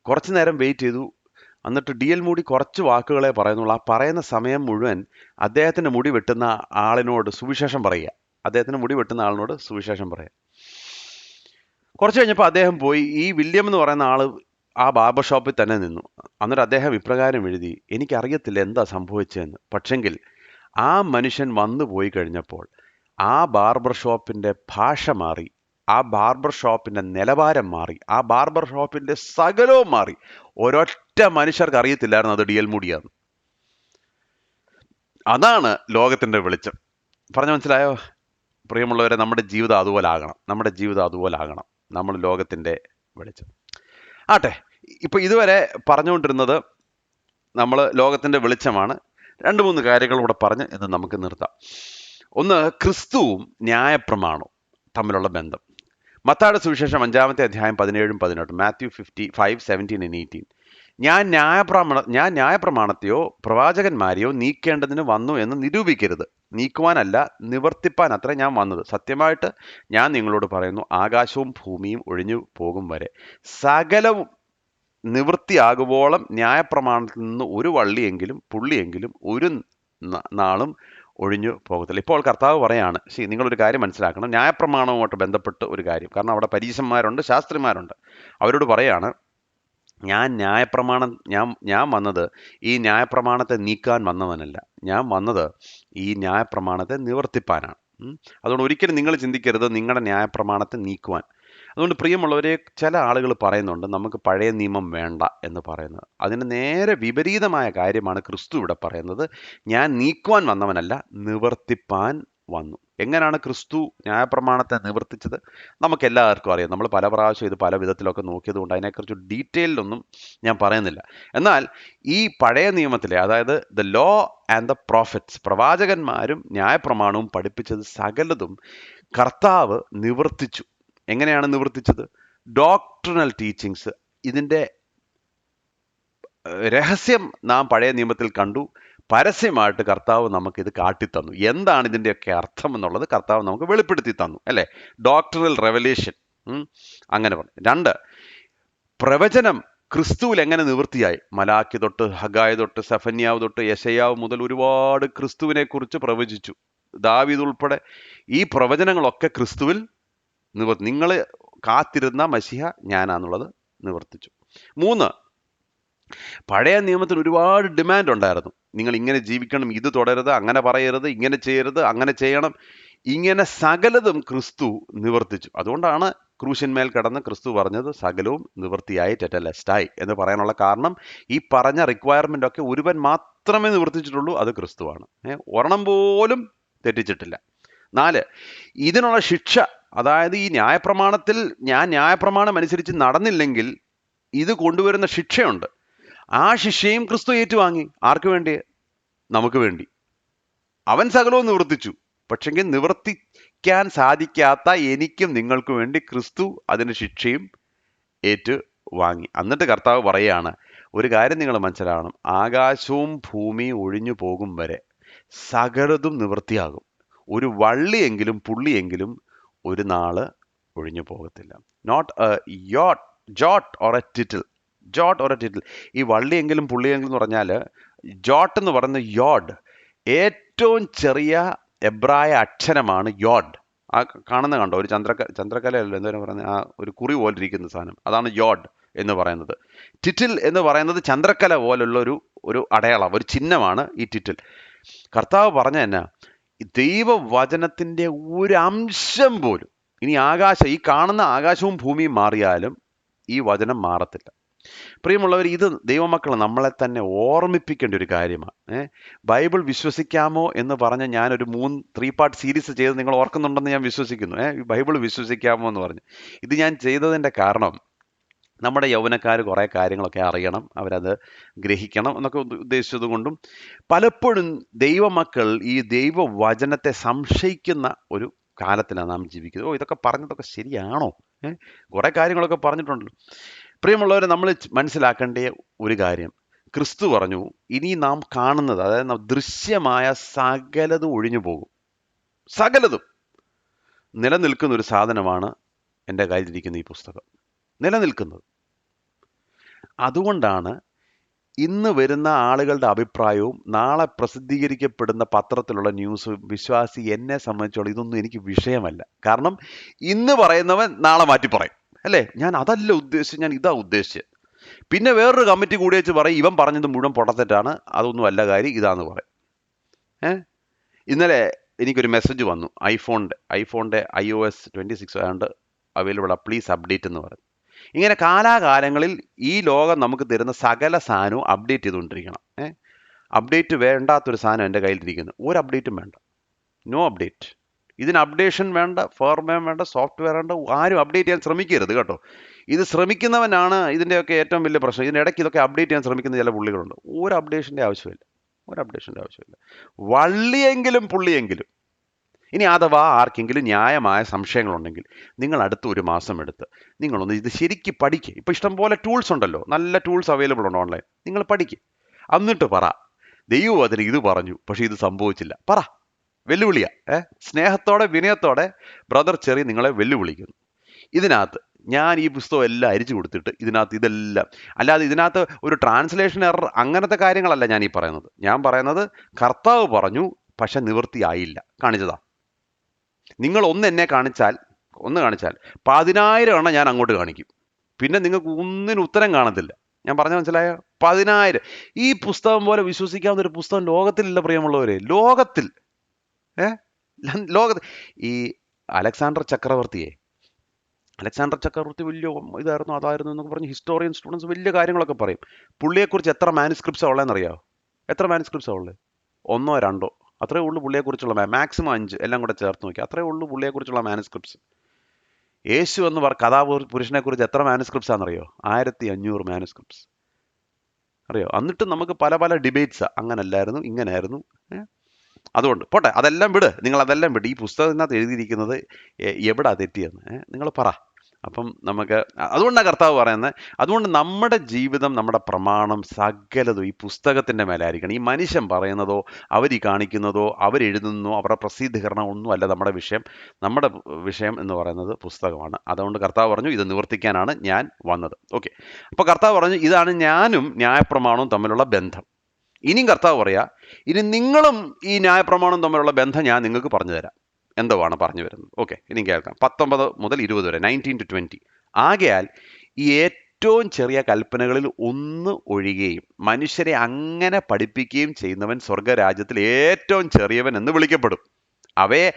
കുറച്ചു നേരം വെയിറ്റ് ചെയ്തു. എന്നിട്ട് DL മൂടി കുറച്ച് വാക്കുകളെ പറയുന്നുള്ളൂ. ആ പറയുന്ന സമയം മുഴുവൻ അദ്ദേഹത്തിൻ്റെ മുടി വെട്ടുന്ന ആളിനോട് സുവിശേഷം പറയുക. കുറച്ച് കഴിഞ്ഞപ്പോൾ അദ്ദേഹം പോയി. ഈ വില്യം എന്ന് പറയുന്ന ആൾ ആ ബാർബർ ഷോപ്പിൽ തന്നെ നിന്നു. എന്നിട്ട് അദ്ദേഹം ഇപ്രകാരം എഴുതി, എനിക്കറിയത്തില്ല എന്താ സംഭവിച്ചതെന്ന്, പക്ഷെങ്കിൽ ആ മനുഷ്യൻ വന്നു പോയി കഴിഞ്ഞപ്പോൾ ആ ബാർബർ ഷോപ്പിൻ്റെ ഭാഷ മാറി, ആ ബാർബർ ഷോപ്പിൻ്റെ നിലവാരം മാറി, ആ ബാർബർ ഷോപ്പിൻ്റെ സകലവും മാറി. ഒരൊറ്റ മനുഷ്യർക്ക് അറിയത്തില്ലായിരുന്നു അത് DL മൂടിയാന്ന്. അതാണ് ലോകത്തിൻ്റെ വെളിച്ചം. പറഞ്ഞു മനസ്സിലായോ പ്രിയമുള്ളവരെ? നമ്മുടെ ജീവിതം അതുപോലെ ആകണം. നമ്മൾ ലോകത്തിൻ്റെ വെളിച്ചം ആട്ടെ. ഇപ്പം ഇതുവരെ പറഞ്ഞുകൊണ്ടിരുന്നത് നമ്മൾ ലോകത്തിൻ്റെ വെളിച്ചമാണ്. 2-3 കാര്യങ്ങൾ കൂടെ പറഞ്ഞ് ഇത് നമുക്ക് നിർത്താം. ഒന്ന്, ക്രിസ്തുവും ന്യായപ്രമാണവും തമ്മിലുള്ള ബന്ധം. മത്തായിയുടെ സുവിശേഷം 5-ാമത്തെ അധ്യായം 17-18, മാത്യു 5:17-18. ഞാൻ ന്യായപ്രമാണത്തെയോ പ്രവാചകന്മാരെയോ നീക്കേണ്ടതിന് വന്നു എന്ന് നിരൂപിക്കരുത്, നീക്കുവാനല്ല നിവർത്തിപ്പാൻ അത്ര ഞാൻ വന്നത്. സത്യമായിട്ട് ഞാൻ നിങ്ങളോട് പറയുന്നു, ആകാശവും ഭൂമിയും ഒഴിഞ്ഞു പോകും വരെ സകലവും നിവൃത്തിയാകുവോളം ന്യായപ്രമാണത്തിൽ നിന്ന് ഒരു പുള്ളിയെങ്കിലും ഒരു നാളും ഒഴിഞ്ഞു പോകത്തില്ല. ഇപ്പോൾ കർത്താവ് പറയാണ്, നിങ്ങളൊരു കാര്യം മനസ്സിലാക്കണം, ന്യായപ്രമാണവുമായിട്ട് ബന്ധപ്പെട്ട് ഒരു കാര്യം. കാരണം അവിടെ പരീശന്മാരുണ്ട്, ശാസ്ത്രിമാരുണ്ട്. അവരോട് പറയാണ്, ഞാൻ വന്നത് ഈ ന്യായപ്രമാണത്തെ നീക്കാൻ വന്നവനല്ല, ഞാൻ വന്നത് ഈ ന്യായപ്രമാണത്തെ നിവർത്തിപ്പാനാണ്. അതുകൊണ്ട് ഒരിക്കലും നിങ്ങൾ ചിന്തിക്കരുത് നിങ്ങളുടെ ന്യായപ്രമാണത്തെ നീക്കുവാൻ. അതുകൊണ്ട് പ്രിയമുള്ളവരെ, ചില ആളുകൾ പറയുന്നുണ്ട് നമുക്ക് പഴയ നിയമം വേണ്ട എന്ന് പറയുന്നത്. അതിന് നേരെ വിപരീതമായ കാര്യമാണ് ക്രിസ്തു ഇവിടെ പറയുന്നത്. ഞാൻ നീക്കുവാൻ വന്നവനല്ല, നിവർത്തിപ്പാൻ വന്നു. എങ്ങനെയാണ് ക്രിസ്തു ന്യായപ്രമാണത്തെ നിവർത്തിച്ചത്? നമുക്കെല്ലാവർക്കും അറിയാം. നമ്മൾ പല പ്രാവശ്യം ഇത് പല വിധത്തിലൊക്കെ നോക്കിയത് കൊണ്ട് അതിനെക്കുറിച്ച് ഡീറ്റെയിലൊന്നും ഞാൻ പറയുന്നില്ല. എന്നാൽ ഈ പഴയ നിയമത്തിലെ, അതായത് the law and the prophets, പ്രവാചകന്മാരും ന്യായപ്രമാണവും പഠിപ്പിച്ചത് സകലതും കർത്താവ് നിവർത്തിച്ചു. എങ്ങനെയാണ് നിവർത്തിച്ചത്? ഡോക്ട്രിനൽ ടീച്ചിങ്സ്, ഇതിൻ്റെ രഹസ്യം നാം പഴയ നിയമത്തിൽ കണ്ടു. പരസ്യമായിട്ട് കർത്താവ് നമുക്കിത് കാട്ടിത്തന്നു. എന്താണ് ഇതിൻ്റെയൊക്കെ അർത്ഥം എന്നുള്ളത് കർത്താവ് നമുക്ക് വെളിപ്പെടുത്തി തന്നു, അല്ലേ? Doctrinal revelation. അങ്ങനെ പറഞ്ഞു. 2, പ്രവചനം ക്രിസ്തുവിൽ എങ്ങനെ നിവൃത്തിയായി. മലാക്കി തൊട്ട് ഹഗായി തൊട്ട് സെഫന്യാവ് തൊട്ട് യെശയ്യാവ് മുതൽ ഒരുപാട് ക്രിസ്തുവിനെ കുറിച്ച് പ്രവചിച്ചു. ദാവീദ് ഉൾപ്പെടെ ഈ പ്രവചനങ്ങളൊക്കെ ക്രിസ്തുവിൽ നിങ്ങൾ കാത്തിരുന്ന മശിഹ ഞാനാന്നുള്ളത് നിവർത്തിച്ചു. 3, പഴയ നിയമത്തിന് ഒരുപാട് ഡിമാൻഡ് ഉണ്ടായിരുന്നു. നിങ്ങൾ ഇങ്ങനെ ജീവിക്കണം, ഇത് തുടരുത്, അങ്ങനെ പറയരുത്, ഇങ്ങനെ ചെയ്യരുത്, അങ്ങനെ ചെയ്യണം, ഇങ്ങനെ സകലതും ക്രിസ്തു നിവർത്തിച്ചു. അതുകൊണ്ടാണ് ക്രൂശന്മേൽ കിടന്ന് ക്രിസ്തു പറഞ്ഞത് സകലവും നിവൃത്തിയായി ടെറ്റലെസ്റ്റായി എന്ന് പറയാനുള്ള കാരണം, ഈ പറഞ്ഞ റിക്വയർമെന്റ് ഒക്കെ ഒരുവൻ മാത്രമേ നിവർത്തിച്ചിട്ടുള്ളൂ, അത് ക്രിസ്തുവാണ്. ഒരെണ്ണം പോലും തെറ്റിച്ചിട്ടില്ല. 4, ഇതിനുള്ള ശിക്ഷ, അതായത് ഈ ന്യായപ്രമാണത്തിൽ ഞാൻ ന്യായപ്രമാണം അനുസരിച്ച് നടന്നില്ലെങ്കിൽ ഇത് കൊണ്ടുവരുന്ന ശിക്ഷയുണ്ട്. ആ ശിക്ഷയും ക്രിസ്തു ഏറ്റുവാങ്ങി. ആർക്ക് വേണ്ടി? നമുക്ക് വേണ്ടി. അവൻ സകലവും നിവർത്തിച്ചു. പക്ഷെങ്കിൽ നിവർത്തിക്കാൻ സാധിക്കാത്ത എനിക്കും നിങ്ങൾക്ക് വേണ്ടി ക്രിസ്തു അതിന് ശിക്ഷയും ഏറ്റുവാങ്ങി. എന്നിട്ട് കർത്താവ് പറയുകയാണ്, ഒരു കാര്യം നിങ്ങൾ മനസ്സിലാവണം, ആകാശവും ഭൂമിയും ഒഴിഞ്ഞു പോകും വരെ സകലതും നിവൃത്തിയാകും. ഒരു വള്ളിയെങ്കിലും പുള്ളിയെങ്കിലും ഒരു നാള് ഒഴിഞ്ഞു പോകത്തില്ല. Not jot or a tittle. Jot or a tittle. ഈ വള്ളിയെങ്കിലും പുള്ളിയെങ്കിലും എന്ന് പറഞ്ഞാൽ, ജോട്ട് എന്ന് പറയുന്നത് യോഡ്, ഏറ്റവും ചെറിയ എബ്രായ അക്ഷരമാണ് യോഡ്. ആ കാണുന്ന കണ്ടോ, ഒരു ചന്ദ്രക്കലയല്ല, എന്തായാലും പറയുന്നത്, ആ ഒരു കുറി പോലെ ഇരിക്കുന്ന സാധനം, അതാണ് യോഡ് എന്ന് പറയുന്നത്. ടിറ്റിൽ എന്ന് പറയുന്നത് ചന്ദ്രക്കല പോലുള്ള ഒരു അടയാളം, ഒരു ചിഹ്നമാണ് ഈ ടിറ്റിൽ. കർത്താവ് പറഞ്ഞ എന്നാ, ദൈവവചനത്തിന്റെ ഒരു അംശം പോലും, ഇനി ഈ കാണുന്ന ആകാശവും ഭൂമിയും മാറിയാലും ഈ വചനം മാറത്തില്ല. പ്രിയമുള്ളവർ, ഇത് ദൈവമക്കൾ നമ്മളെ തന്നെ ഓർമ്മിപ്പിക്കേണ്ട ഒരു കാര്യമാണ്. ബൈബിൾ വിശ്വസിക്കാമോ എന്ന് പറഞ്ഞ് ഞാനൊരു 3 പാർട്ട് സീരീസ് ചെയ്ത് നിങ്ങൾ ഓർക്കുന്നുണ്ടെന്ന് ഞാൻ വിശ്വസിക്കുന്നു. ബൈബിൾ വിശ്വസിക്കാമോ എന്ന് പറഞ്ഞ്. ഇത് ഞാൻ ചെയ്തതിൻ്റെ കാരണം, നമ്മുടെ യൗവനക്കാർ കുറേ കാര്യങ്ങളൊക്കെ അറിയണം, അവരത് ഗ്രഹിക്കണം എന്നൊക്കെ ഉദ്ദേശിച്ചത് കൊണ്ടും, പലപ്പോഴും ദൈവമക്കൾ ഈ ദൈവവചനത്തെ സംശയിക്കുന്ന ഒരു കാലത്തിലാണ് നാം ജീവിക്കുന്നത്. ഇതൊക്കെ പറഞ്ഞതൊക്കെ ശരിയാണോ? കുറേ കാര്യങ്ങളൊക്കെ പറഞ്ഞിട്ടുണ്ടല്ലോ. പ്രിയമുള്ളവരെ, നമ്മൾ മനസ്സിലാക്കേണ്ട ഒരു കാര്യം, ക്രിസ്തു പറഞ്ഞു, ഇനി നാം കാണുന്നത്, അതായത് ദൃശ്യമായ സകലതും ഒഴിഞ്ഞു പോകും. സകലതും നിലനിൽക്കുന്ന ഒരു സാധനമാണ് എൻ്റെ കയ്യിലിരിക്കുന്ന ഈ പുസ്തകം, നിലനിൽക്കുന്നത്. അതുകൊണ്ടാണ് ഇന്ന് വരുന്ന ആളുകളുടെ അഭിപ്രായവും നാളെ പ്രസിദ്ധീകരിക്കപ്പെടുന്ന പത്രത്തിലുള്ള ന്യൂസും വിശ്വാസി എന്നെ സംബന്ധിച്ചോളം ഇതൊന്നും എനിക്ക് വിഷയമല്ല. കാരണം ഇന്ന് പറയുന്നവൻ നാളെ മാറ്റി പറയും, അല്ലേ? ഞാൻ അതല്ല ഉദ്ദേശിച്ചത്, ഞാൻ ഇതാ ഉദ്ദേശിച്ചത്. പിന്നെ വേറൊരു കമ്മിറ്റി കൂടി വെച്ച് പറയും, ഇവൻ പറഞ്ഞത് മുഴുവൻ പൊട്ടത്തെറ്റാണ്, അതൊന്നും അല്ല കാര്യം, ഇതാന്ന് പറയും. ഇന്നലെ എനിക്കൊരു മെസ്സേജ് വന്നു, ഐഫോണിൻ്റെ iOS 26 ആയതുകൊണ്ട് അവൈലബിൾ ആ, പ്ലീസ് അപ്ഡേറ്റ് എന്ന് പറഞ്ഞു. ഇങ്ങനെ കാലാകാലങ്ങളിൽ ഈ ലോകം നമുക്ക് തരുന്ന സകല സാധനവും അപ്ഡേറ്റ് ചെയ്തുകൊണ്ടിരിക്കണം. അപ്ഡേറ്റ് വേണ്ടാത്തൊരു സാധനം എൻ്റെ കയ്യിലിരിക്കുന്നു, ഒരു അപ്ഡേറ്റും വേണ്ട, നോ അപ്ഡേറ്റ്. ഇതിന് അപ്ഡേഷൻ വേണ്ട, ഫേർവെയർ വേണ്ട, സോഫ്റ്റ്വെയർ വേണ്ട, ആരും അപ്ഡേറ്റ് ചെയ്യാൻ ശ്രമിക്കരുത് കേട്ടോ. ഇത് ശ്രമിക്കുന്നവനാണ് ഇതിൻ്റെയൊക്കെ ഏറ്റവും വലിയ പ്രശ്നം. ഇതിനിടയ്ക്ക് ഇതൊക്കെ അപ്ഡേറ്റ് ചെയ്യാൻ ശ്രമിക്കുന്ന ചില പുള്ളികളുണ്ട്. ഒരു അപ്ഡേഷൻ്റെ ആവശ്യമില്ല. വള്ളിയെങ്കിലും പുള്ളിയെങ്കിലും. ഇനി അഥവാ ആർക്കെങ്കിലും ന്യായമായ സംശയങ്ങളുണ്ടെങ്കിൽ നിങ്ങൾ അടുത്ത 1 മാസം എടുത്ത് നിങ്ങളൊന്ന് ഇത് ശരിക്ക് പഠിക്കുക. ഇപ്പോൾ ഇഷ്ടംപോലെ ടൂൾസ് ഉണ്ടല്ലോ, നല്ല ടൂൾസ് അവൈലബിൾ ഉണ്ട് ഓൺലൈൻ. നിങ്ങൾ പഠിക്കുക. എന്നിട്ട് പറ, ദൈവം അതിന് ഇത് പറഞ്ഞു പക്ഷെ ഇത് സംഭവിച്ചില്ല. പറ, വെല്ലുവിളിയാ. സ്നേഹത്തോടെ വിനയത്തോടെ ബ്രദർ ചെറി നിങ്ങളെ വെല്ലുവിളിക്കുന്നു. ഇതിനകത്ത് ഞാൻ ഈ പുസ്തകം എല്ലാം അരിച്ചു കൊടുത്തിട്ട് ഇതിനകത്ത് ഇതെല്ലാം, അല്ലാതെ ഇതിനകത്ത് ഒരു ട്രാൻസ്ലേഷൻ എറർ അങ്ങനത്തെ കാര്യങ്ങളല്ല ഞാൻ ഈ പറയുന്നത്. ഞാൻ പറയുന്നത് കർത്താവ് പറഞ്ഞു പക്ഷെ നിവൃത്തിയായില്ല, കാണിച്ചതാ. നിങ്ങൾ ഒന്ന് കാണിച്ചാൽ 10,000 എണ്ണം ഞാൻ അങ്ങോട്ട് കാണിക്കും. പിന്നെ നിങ്ങൾക്ക് ഒന്നിനും ഉത്തരം കാണത്തില്ല. ഞാൻ പറഞ്ഞ മനസ്സിലായോ? 10,000. ഈ പുസ്തകം പോലെ വിശ്വസിക്കാവുന്ന ഒരു പുസ്തകം ലോകത്തിലില്ല പ്രിയമുള്ളവരെ. ലോകത്തിൽ ഈ അലക്സാണ്ടർ ചക്രവർത്തി വലിയ ഇതായിരുന്നു, അതായിരുന്നു എന്നൊക്കെ പറഞ്ഞ് ഹിസ്റ്റോറിയൻ സ്റ്റുഡൻസ് വലിയ കാര്യങ്ങളൊക്കെ പറയും. പുള്ളിയെക്കുറിച്ച് എത്ര മാനുസ്ക്രിപ്റ്റ്സാണ് ഉള്ളതെന്നറിയാമോ? എത്ര മാനുസ്ക്രിപ്റ്റ്സാണ് ഉള്ളത്? 1 or 2 അത്രേ ഉള്ളൂ പുള്ളിയെക്കുറിച്ചുള്ള, മാക്സിമം 5 എല്ലാം കൂടെ ചേർത്ത് നോക്കി, അത്രേ ഉള്ളൂ പുള്ളിയെക്കുറിച്ചുള്ള മാനുസ്ക്രിപ്റ്റ്സ്. യേശു എന്ന് കഥാപുരുഷനെ കുറിച്ച് എത്ര മാനുസ്ക്രിപ്റ്റ്സ് ആണെന്നറിയോ? 1500 മാനുസ്ക്രിപ്റ്റ്സ്. അറിയോ? എന്നിട്ട് നമുക്ക് പല ഡിബേറ്റ്സാണ്, അങ്ങനല്ലായിരുന്നു ഇങ്ങനെയായിരുന്നു. അതുകൊണ്ട് പോട്ടെ, അതെല്ലാം വിട്, നിങ്ങൾ അതെല്ലാം വിട്. ഈ പുസ്തകത്തിനകത്ത് എഴുതിയിരിക്കുന്നത് എവിടാ തെറ്റിയെന്ന് നിങ്ങൾ പറ. അപ്പം നമുക്ക് അതുകൊണ്ടാണ് കർത്താവ് പറയുന്നത്, അതുകൊണ്ട് നമ്മുടെ ജീവിതം, നമ്മുടെ പ്രമാണം സകലതും ഈ പുസ്തകത്തിൻ്റെ മേലായിരിക്കണം. ഈ മനുഷ്യൻ പറയുന്നതോ അവരീ കാണിക്കുന്നതോ അവരെഴുതുന്നതോ അവരുടെ പ്രസിദ്ധീകരണം ഒന്നും അല്ല നമ്മുടെ വിഷയം. നമ്മുടെ വിഷയം എന്ന് പറയുന്നത് പുസ്തകമാണ്. അതുകൊണ്ട് കർത്താവ് പറഞ്ഞു ഇത് നിവർത്തിക്കാനാണ് ഞാൻ വന്നത്. ഓക്കെ, അപ്പോൾ കർത്താവ് പറഞ്ഞു ഇതാണ് ഞാനും ന്യായപ്രമാണവും തമ്മിലുള്ള ബന്ധം. ഇനിയും കർത്താവ് പറയാ, ഇനി നിങ്ങളും ഈ ന്യായപ്രമാണവും തമ്മിലുള്ള ബന്ധം ഞാൻ നിങ്ങൾക്ക് പറഞ്ഞു തരാം. എന്തുവാണ് പറഞ്ഞു വരുന്നത്? ഓക്കെ, ഇനി കേൾക്കാം. 19 മുതൽ 20 വരെ, 19 to 20. ആകയാൽ ഈ ഏറ്റവും ചെറിയ കൽപ്പനകളിൽ ഒന്ന് ഒഴികെയും മനുഷ്യരെ അങ്ങനെ പഠിപ്പിക്കുകയും ചെയ്യുന്നവൻ സ്വർഗരാജ്യത്തിൽ ഏറ്റവും ചെറിയവൻ എന്ന് വിളിക്കപ്പെടും. അവയെ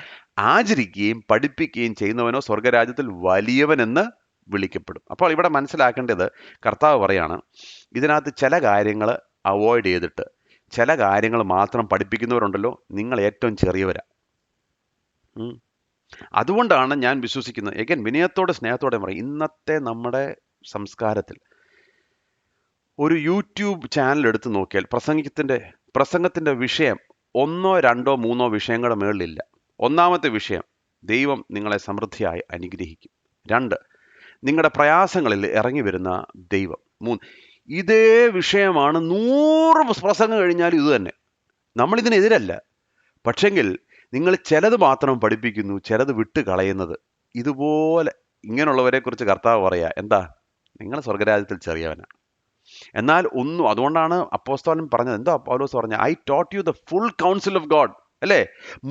ആചരിക്കുകയും പഠിപ്പിക്കുകയും ചെയ്യുന്നവനോ സ്വർഗരാജ്യത്തിൽ വലിയവൻ എന്ന് വിളിക്കപ്പെടും. അപ്പോൾ ഇവിടെ മനസ്സിലാക്കേണ്ടത്, കർത്താവ് പറയാണ്, ഇതിനകത്ത് ചില കാര്യങ്ങൾ അവോയ്ഡ് ചെയ്തിട്ട് ചില കാര്യങ്ങൾ മാത്രം പഠിപ്പിക്കുന്നവരുണ്ടല്ലോ, നിങ്ങൾ ഏറ്റവും ചെറിയവരാ. അതുകൊണ്ടാണ് ഞാൻ വിശ്വസിക്കുന്നത്, എഗൻ വിനയത്തോടെ സ്നേഹത്തോടെ പറയും, ഇന്നത്തെ നമ്മുടെ സംസ്കാരത്തിൽ ഒരു യൂട്യൂബ് ചാനൽ എടുത്ത് നോക്കിയാൽ പ്രസംഗത്തിന്റെ വിഷയം 1, 2, 3 വിഷയങ്ങളുടെ മുകളിലില്ല. ഒന്നാമത്തെ വിഷയം, ദൈവം നിങ്ങളെ സമൃദ്ധിയായി അനുഗ്രഹിക്കും. 2, നിങ്ങളുടെ പ്രയാസങ്ങളിൽ ഇറങ്ങി വരുന്ന ദൈവം. 3, ഇതേ വിഷയമാണ് 100 പ്രസംഗം കഴിഞ്ഞാലും ഇത് തന്നെ. നമ്മളിതിനെതിരല്ല, പക്ഷെങ്കിൽ നിങ്ങൾ ചിലത് മാത്രം പഠിപ്പിക്കുന്നു, ചിലത് വിട്ട് കളയുന്നത്. ഇതുപോലെ ഇങ്ങനെയുള്ളവരെ കുറിച്ച് കർത്താവ് പറയാ, എന്താ, നിങ്ങൾ സ്വർഗരാജ്യത്തിൽ ചെറിയവനാണ്. എന്നാൽ അതുകൊണ്ടാണ് അപ്പോസ്തലൻ പറഞ്ഞത്, എന്താ പൗലോസ് പറഞ്ഞ, I taught you the full council of God, അല്ലേ?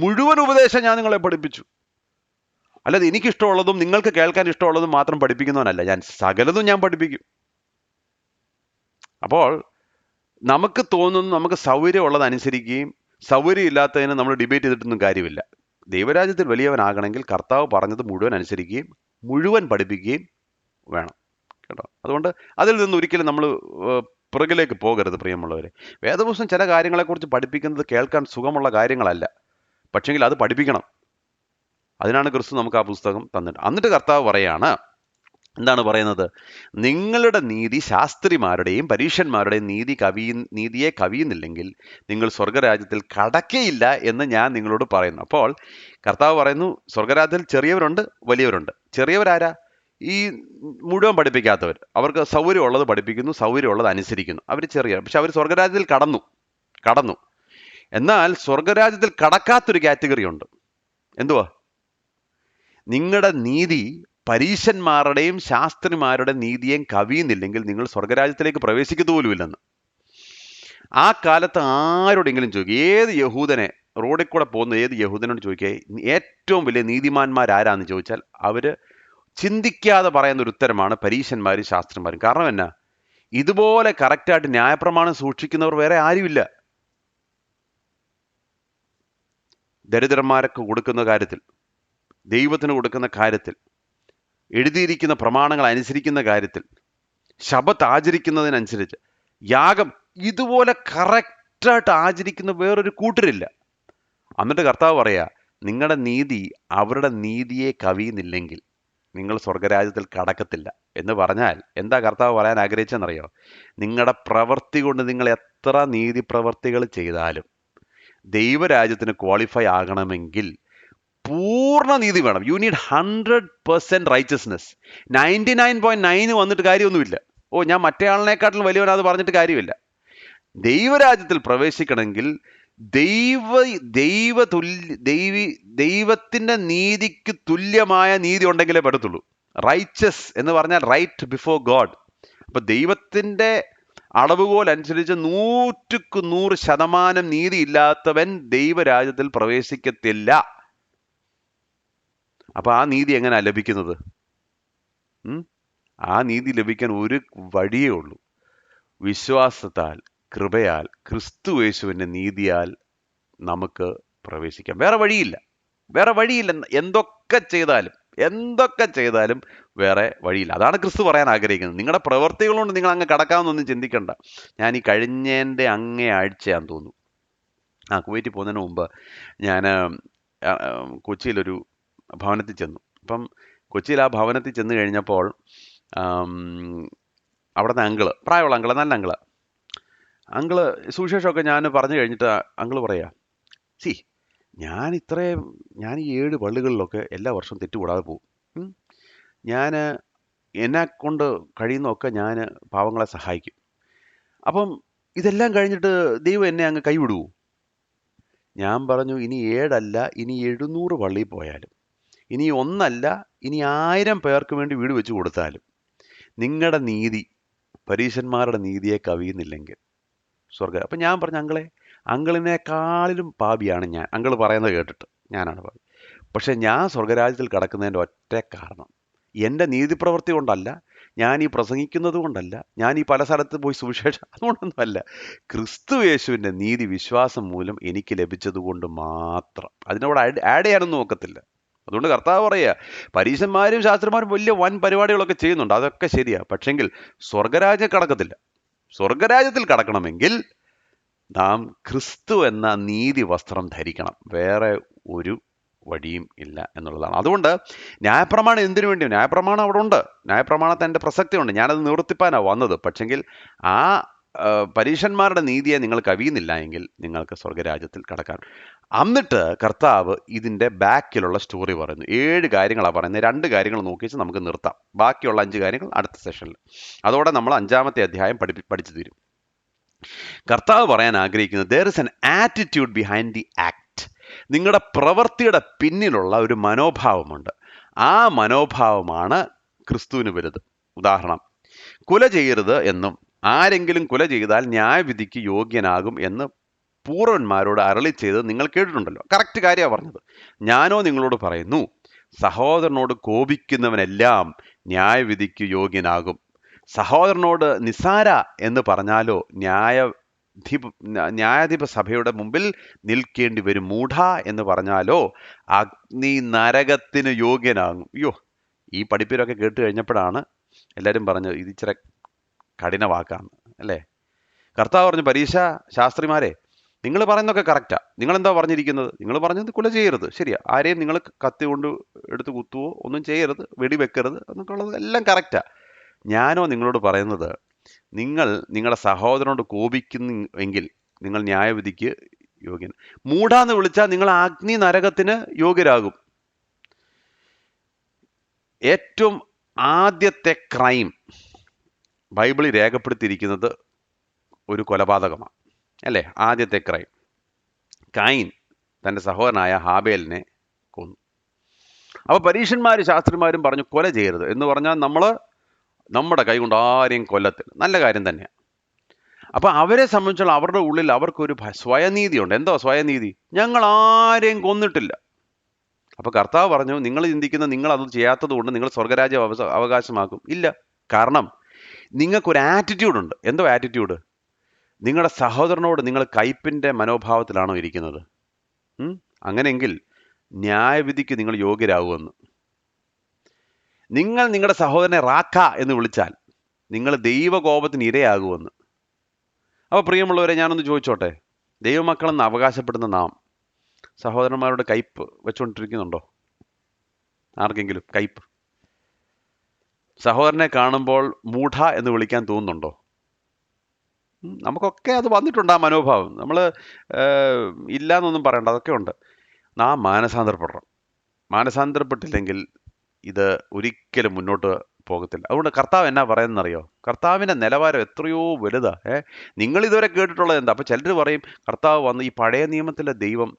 മുഴുവൻ ഉപദേശം ഞാൻ നിങ്ങളെ പഠിപ്പിച്ചു. അല്ലാതെ എനിക്കിഷ്ടമുള്ളതും നിങ്ങൾക്ക് കേൾക്കാൻ ഇഷ്ടമുള്ളതും മാത്രം പഠിപ്പിക്കുന്നവനല്ല ഞാൻ, സകലതും ഞാൻ പഠിപ്പിക്കും. അപ്പോൾ നമുക്ക് തോന്നുന്നു, നമുക്ക് സൗകര്യമുള്ളത് അനുസരിക്കുകയും സൗകര്യം ഇല്ലാത്തതിന് നമ്മൾ ഡിബേറ്റ് ചെയ്തിട്ടൊന്നും കാര്യമില്ല. ദൈവരാജ്യത്തിൽ വലിയവനാകണമെങ്കിൽ കർത്താവ് പറഞ്ഞത് മുഴുവൻ അനുസരിക്കുകയും മുഴുവൻ പഠിപ്പിക്കുകയും വേണം, കേട്ടോ. അതുകൊണ്ട് അതിൽ നിന്ന് ഒരിക്കലും നമ്മൾ പുറകിലേക്ക് പോകരുത് പ്രിയമുള്ളവരെ. വേദപുസ്തകം ചില കാര്യങ്ങളെക്കുറിച്ച് പഠിപ്പിക്കുന്നത് കേൾക്കാൻ സുഖമുള്ള കാര്യങ്ങളല്ല, പക്ഷെങ്കിൽ അത് പഠിപ്പിക്കണം. അതിനാണ് ക്രിസ്തു നമുക്ക് ആ പുസ്തകം തന്നിട്ട്. എന്നിട്ട് കർത്താവ് പറയാണ്, എന്താണ് പറയുന്നത്? നിങ്ങളുടെ നീതി ശാസ്ത്രിമാരുടെയും പരീശന്മാരുടെയും നീതിയെ കവിയുന്നില്ലെങ്കിൽ നിങ്ങൾ സ്വർഗരാജ്യത്തിൽ കടക്കയില്ല എന്ന് ഞാൻ നിങ്ങളോട് പറയുന്നു. അപ്പോൾ കർത്താവ് പറയുന്നു, സ്വർഗരാജ്യത്തിൽ ചെറിയവരുണ്ട്, വലിയവരുണ്ട്. ചെറിയവരാരാ? ഈ മുഴുവൻ പഠിപ്പിക്കാത്തവർ. അവർക്ക് സൗകര്യമുള്ളത് പഠിപ്പിക്കുന്നു, സൗകര്യമുള്ളത് അനുസരിക്കുന്നു. അവർ ചെറിയ, പക്ഷെ അവർ സ്വർഗരാജ്യത്തിൽ കടന്നു. എന്നാൽ സ്വർഗരാജ്യത്തിൽ കടക്കാത്തൊരു കാറ്റഗറി ഉണ്ട്. എന്തുവാ? നിങ്ങളുടെ നീതി പരീശന്മാരുടെയും ശാസ്ത്രിമാരുടെ നീതിയെയും കവിയുന്നില്ലെങ്കിൽ നിങ്ങൾ സ്വർഗരാജ്യത്തിലേക്ക് പ്രവേശിക്കത്തു പോലുമില്ലെന്ന്. ആ കാലത്ത് ആരോടെങ്കിലും ചോദിക്കുക, ഏത് യഹൂദനെ, റോഡിൽ കൂടെ പോകുന്ന ഏത് യഹൂദനോട് ചോദിക്കുക, ഏറ്റവും വലിയ നീതിമാന്മാരാരാന്ന് ചോദിച്ചാൽ അവര് ചിന്തിക്കാതെ പറയുന്ന ഒരു ഉത്തരമാണ് പരീശന്മാരും ശാസ്ത്രിമാരും. കാരണം എന്നാ? ഇതുപോലെ കറക്റ്റായിട്ട് ന്യായപ്രമാണം സൂക്ഷിക്കുന്നവർ വേറെ ആരുമില്ല. ദരിദ്രന്മാരൊക്കെ കൊടുക്കുന്ന കാര്യത്തിൽ, ദൈവത്തിന് കൊടുക്കുന്ന കാര്യത്തിൽ, എഴുതിയിരിക്കുന്ന പ്രമാണങ്ങൾ അനുസരിക്കുന്ന കാര്യത്തിൽ, ശബത്ത് ആചരിക്കുന്നതിനനുസരിച്ച്, യാഗം, ഇതുപോലെ കറക്റ്റായിട്ട് ആചരിക്കുന്ന വേറൊരു കൂട്ടരില്ല. എന്നിട്ട് കർത്താവ് പറയാ, നിങ്ങളുടെ നീതി അവരുടെ നീതിയെ കവിയുന്നില്ലെങ്കിൽ നിങ്ങൾ സ്വർഗരാജ്യത്തിൽ കടക്കത്തില്ല എന്ന് പറഞ്ഞാൽ എന്താ കർത്താവ് പറയാൻ ആഗ്രഹിച്ചെന്നറിയോ? നിങ്ങളുടെ പ്രവൃത്തി കൊണ്ട് നിങ്ങൾ എത്ര നീതി പ്രവർത്തികൾ ചെയ്താലും ദൈവരാജ്യത്തിന് ക്വാളിഫൈ ആകണമെങ്കിൽ പൂർണ്ണ നീതി വേണം. You need 100% righteousness. 99.9 വന്നിട്ട് കാര്യമൊന്നുമില്ല. ഞാൻ മറ്റേ ആളിനെക്കാട്ടിലും വലിയവനാത് പറഞ്ഞിട്ട് കാര്യമില്ല. ദൈവരാജ്യത്തിൽ പ്രവേശിക്കണമെങ്കിൽ ദൈവത്തിന്റെ നീതിക്ക് തുല്യമായ നീതി ഉണ്ടെങ്കിലേ പറ്റത്തുള്ളൂ. റൈച്ചസ് എന്ന് പറഞ്ഞാൽ റൈറ്റ് ബിഫോർ ഗോഡ്. അപ്പൊ ദൈവത്തിന്റെ അളവുകോൽ അനുസരിച്ച് 100% നീതി ഇല്ലാത്തവൻ ദൈവരാജ്യത്തിൽ പ്രവേശിക്കത്തില്ല. അപ്പൊ ആ നീതി എങ്ങനെയാ ലഭിക്കുന്നത്? ആ നീതി ലഭിക്കാൻ ഒരു വഴിയേ ഉള്ളൂ, വിശ്വാസത്താൽ, കൃപയാൽ, ക്രിസ്തു യേശുവിന്റെ നീതിയാൽ നമുക്ക് പ്രവേശിക്കാം. വേറെ വഴിയില്ല. എന്തൊക്കെ ചെയ്താലും വേറെ വഴിയില്ല. അതാണ് ക്രിസ്തു പറയാൻ ആഗ്രഹിക്കുന്നത്. നിങ്ങളുടെ പ്രവൃത്തികൾ കൊണ്ട് നിങ്ങൾ അങ്ങ് കടക്കാമെന്നൊന്നും ചിന്തിക്കണ്ട. ഞാൻ ഈ കഴിഞ്ഞതിൻ്റെ അങ്ങേ ആഴ്ചയാന്ന് തോന്നുന്നു, കുവൈറ്റിൽ പോകുന്നതിന് മുമ്പ് ഞാൻ കൊച്ചിയിലൊരു ഭവനത്തിൽ ചെന്നു. അപ്പം കൊച്ചിയിൽ ആ ഭവനത്തിൽ ചെന്ന് കഴിഞ്ഞപ്പോൾ അവിടുത്തെ അങ്കിള്, പ്രായമുള്ള അങ്കിള്, നല്ല അങ്കിള് സുവിശേഷമൊക്കെ ഞാൻ പറഞ്ഞു കഴിഞ്ഞിട്ട് അങ്കിള് പറയാ, ഞാൻ ഈ 7 പള്ളികളിലൊക്കെ എല്ലാ വർഷവും തെറ്റുകൂടാതെ പോകും. ഞാൻ എന്നെ കൊണ്ട് കഴിയുന്നതൊക്കെ ഞാൻ പാവങ്ങളെ സഹായിക്കും. അപ്പം ഇതെല്ലാം കഴിഞ്ഞിട്ട് ദൈവം എന്നെ അങ്ങ് കൈവിടുവോ? ഞാൻ പറഞ്ഞു, ഇനി 7 അല്ല, ഇനി 700 പള്ളിയിൽ പോയാലും, ഇനി 1 അല്ല, ഇനി 1000 പേർക്ക് വേണ്ടി വീട് വെച്ച് കൊടുത്താലും നിങ്ങളുടെ നീതി പരീശന്മാരുടെ നീതിയെ കവിയുന്നില്ലെങ്കിൽ സ്വർഗം. അപ്പം ഞാൻ പറഞ്ഞു, അങ്കിളിനേക്കാളിലും പാപിയാണ് ഞാൻ. അങ്കിള് പറയുന്നത് കേട്ടിട്ട് ഞാനാണ് പാപി. പക്ഷെ ഞാൻ സ്വർഗരാജ്യത്തിൽ കടക്കുന്നതിൻ്റെ ഒറ്റ കാരണം എൻ്റെ നീതിപ്രവൃത്തി കൊണ്ടല്ല, ഞാൻ ഈ പ്രസംഗിക്കുന്നത് കൊണ്ടല്ല, ഞാൻ ഈ പല സ്ഥലത്ത് പോയി സുവിശേഷം അതുകൊണ്ടൊന്നുമല്ല. ക്രിസ്തു യേശുവിൻ്റെ നീതി വിശ്വാസം മൂലം എനിക്ക് ലഭിച്ചത് കൊണ്ട് മാത്രം. അതിനോട് ആഡ് ചെയ്യാനൊന്നും നോക്കത്തില്ല. അതുകൊണ്ട് കർത്താവ് പറയുക, പരീശന്മാരും ശാസ്ത്രന്മാരും വലിയ വൻ പരിപാടികളൊക്കെ ചെയ്യുന്നുണ്ട്, അതൊക്കെ ശരിയാ. പക്ഷെങ്കിൽ സ്വർഗരാജ്യം കടക്കത്തില്ല. സ്വർഗരാജ്യത്തിൽ കടക്കണമെങ്കിൽ നാം ക്രിസ്തു എന്ന നീതി വസ്ത്രം ധരിക്കണം. വേറെ ഒരു വഴിയും ഇല്ല എന്നുള്ളതാണ്. അതുകൊണ്ട് ന്യായപ്രമാണം എന്തിനു വേണ്ടിയും, ന്യായപ്രമാണം അവിടെ ഉണ്ട്, ന്യായപ്രമാണത്തിൻ്റെ പ്രസക്തിയുണ്ട്, ഞാനത് നിവർത്തിപ്പാനാണ് വന്നത്. പക്ഷെങ്കിൽ ആ പരീശന്മാരുടെ നീതിയെ നിങ്ങൾ കവിയുന്നില്ല എങ്കിൽ നിങ്ങൾക്ക് സ്വർഗരാജ്യത്തിൽ കടക്കാൻ. എന്നിട്ട് കർത്താവ് ഇതിൻ്റെ ബാക്കിലുള്ള സ്റ്റോറി പറയുന്നു. 7 കാര്യങ്ങളാണ് പറയുന്നത്. 2 കാര്യങ്ങൾ നോക്കിച്ച് നമുക്ക് നിർത്താം. ബാക്കിയുള്ള 5 കാര്യങ്ങൾ അടുത്ത സെഷനിൽ. അതോടെ നമ്മൾ 5-ാമത്തെ അധ്യായം പഠിച്ചു തീരും. കർത്താവ് പറയാൻ ആഗ്രഹിക്കുന്നത്, there is an attitude behind the act. നിങ്ങളുടെ പ്രവൃത്തിയുടെ പിന്നിലുള്ള ഒരു മനോഭാവമുണ്ട്. ആ മനോഭാവമാണ് ക്രിസ്തുവിന് വലുത്. ഉദാഹരണം, കുല ചെയ്യരുത് എന്നും ആരെങ്കിലും കുല ചെയ്താൽ ന്യായവിധിക്ക് യോഗ്യനാകും എന്ന് പൂർവന്മാരോട് അരുളി ചെയ്ത് നിങ്ങൾ കേട്ടിട്ടുണ്ടല്ലോ. കറക്റ്റ് കാര്യമാണ് പറഞ്ഞത്. ഞാനോ നിങ്ങളോട് പറയുന്നു, സഹോദരനോട് കോപിക്കുന്നവനെല്ലാം ന്യായവിധിക്ക് യോഗ്യനാകും. സഹോദരനോട് നിസാര എന്ന് പറഞ്ഞാലോ ന്യായാധിപ സഭയുടെ മുമ്പിൽ നിൽക്കേണ്ടി വരും. മൂഢ എന്ന് പറഞ്ഞാലോ അഗ്നി നരകത്തിന് യോഗ്യനാകും. അയ്യോ, ഈ പഠിപ്പിലൊക്കെ കേട്ട് കഴിഞ്ഞപ്പോഴാണ് എല്ലാവരും പറഞ്ഞത് ഇത് ഇച്ചിരി കഠിന വാക്കാണ് അല്ലേ. കർത്താവ് പറഞ്ഞു, പരീക്ഷ ശാസ്ത്രിമാരെ, നിങ്ങൾ പറയുന്നതൊക്കെ കറക്റ്റാ. നിങ്ങളെന്താ പറഞ്ഞിരിക്കുന്നത്? നിങ്ങൾ പറഞ്ഞത് കുല ചെയ്യരുത്, ശരിയാ. ആരെയും നിങ്ങൾ കത്തി കൊണ്ട് എടുത്ത് കുത്തുവോ ഒന്നും ചെയ്യരുത്, വെടിവെക്കരുത് എന്നൊക്കെ ഉള്ളത് എല്ലാം കറക്റ്റാ. ഞാനോ നിങ്ങളോട് പറയുന്നത്, നിങ്ങൾ നിങ്ങളുടെ സഹോദരനോട് കോപിക്കുന്നു എങ്കിൽ നിങ്ങൾ ന്യായവിധിക്ക് യോഗ്യൻ. മൂഢാന്ന് വിളിച്ചാൽ നിങ്ങൾ അഗ്നി നരകത്തിന് യോഗ്യരാകും. ഏറ്റവും ആദ്യത്തെ ക്രൈം ബൈബിളിൽ രേഖപ്പെടുത്തിയിരിക്കുന്നത് ഒരു കൊലപാതകമാണ് അല്ലേ. ആദ്യത്തെ ക്രൈം, കയീൻ തൻ്റെ സഹോദരനായ ഹാബേലിനെ കൊന്നു. അപ്പോൾ പരീശന്മാരും ശാസ്ത്രിമാരും പറഞ്ഞു കൊല ചെയ്യരുത് എന്ന് പറഞ്ഞാൽ നമ്മൾ നമ്മുടെ കൈ കൊണ്ട് ആരെയും കൊല്ലത്തില്ല. നല്ല കാര്യം തന്നെയാണ്. അപ്പോൾ അവരെ സംബന്ധിച്ചുള്ള അവരുടെ ഉള്ളിൽ അവർക്കൊരു സ്വയനീതിയുണ്ട്. എന്തോ സ്വയനീതി? ഞങ്ങൾ ആരെയും കൊന്നിട്ടില്ല. അപ്പോൾ കർത്താവ് പറഞ്ഞു, നിങ്ങൾ ചിന്തിക്കുന്ന നിങ്ങൾ അത് ചെയ്യാത്തത് കൊണ്ട് നിങ്ങൾ സ്വർഗരാജ്യം അവകാശമാക്കും. ഇല്ല. കാരണം നിങ്ങൾക്കൊരു ആറ്റിറ്റ്യൂഡുണ്ട്. എന്തോ ആറ്റിറ്റ്യൂഡ്? നിങ്ങളുടെ സഹോദരനോട് നിങ്ങൾ കയ്പിൻ്റെ മനോഭാവത്തിലാണോ ഇരിക്കുന്നത്? അങ്ങനെയെങ്കിൽ ന്യായവിധിക്ക് നിങ്ങൾ യോഗ്യരാകുമെന്ന്. നിങ്ങൾ നിങ്ങളുടെ സഹോദരനെ റാക്ക എന്ന് വിളിച്ചാൽ നിങ്ങൾ ദൈവകോപത്തിന് ഇരയാകുമെന്ന്. അപ്പോൾ പ്രിയമുള്ളവരെ, ഞാനൊന്ന് ചോദിച്ചോട്ടെ, ദൈവമക്കളെന്ന് അവകാശപ്പെടുന്ന നാം സഹോദരന്മാരുടെ കയ്പ് വെച്ചുകൊണ്ടിരിക്കുന്നുണ്ടോ? ആർക്കെങ്കിലും കയ്പ്? സഹോദരനെ കാണുമ്പോൾ മൂഢ എന്ന് വിളിക്കാൻ തോന്നുന്നുണ്ടോ? നമുക്കൊക്കെ അത് വന്നിട്ടുണ്ട്, ആ മനോഭാവം. നമ്മൾ ഇല്ല എന്നൊന്നും പറയണ്ട, അതൊക്കെ ഉണ്ട്. നാം മാനസാന്തരപ്പെടണം. മാനസാന്തരപ്പെട്ടില്ലെങ്കിൽ ഇത് ഒരിക്കലും മുന്നോട്ട് പോകത്തില്ല. അതുകൊണ്ട് കർത്താവ് എന്നാ പറയുന്നറിയോ? കർത്താവിൻ്റെ നിലവാരം എത്രയോ വലുതാ. നിങ്ങൾ ഇതുവരെ കേട്ടിട്ടുള്ളത് എന്താ? അപ്പോൾ ചിലർ പറയും കർത്താവ് വന്ന് ഈ പഴയ നിയമത്തിലെ ദൈവം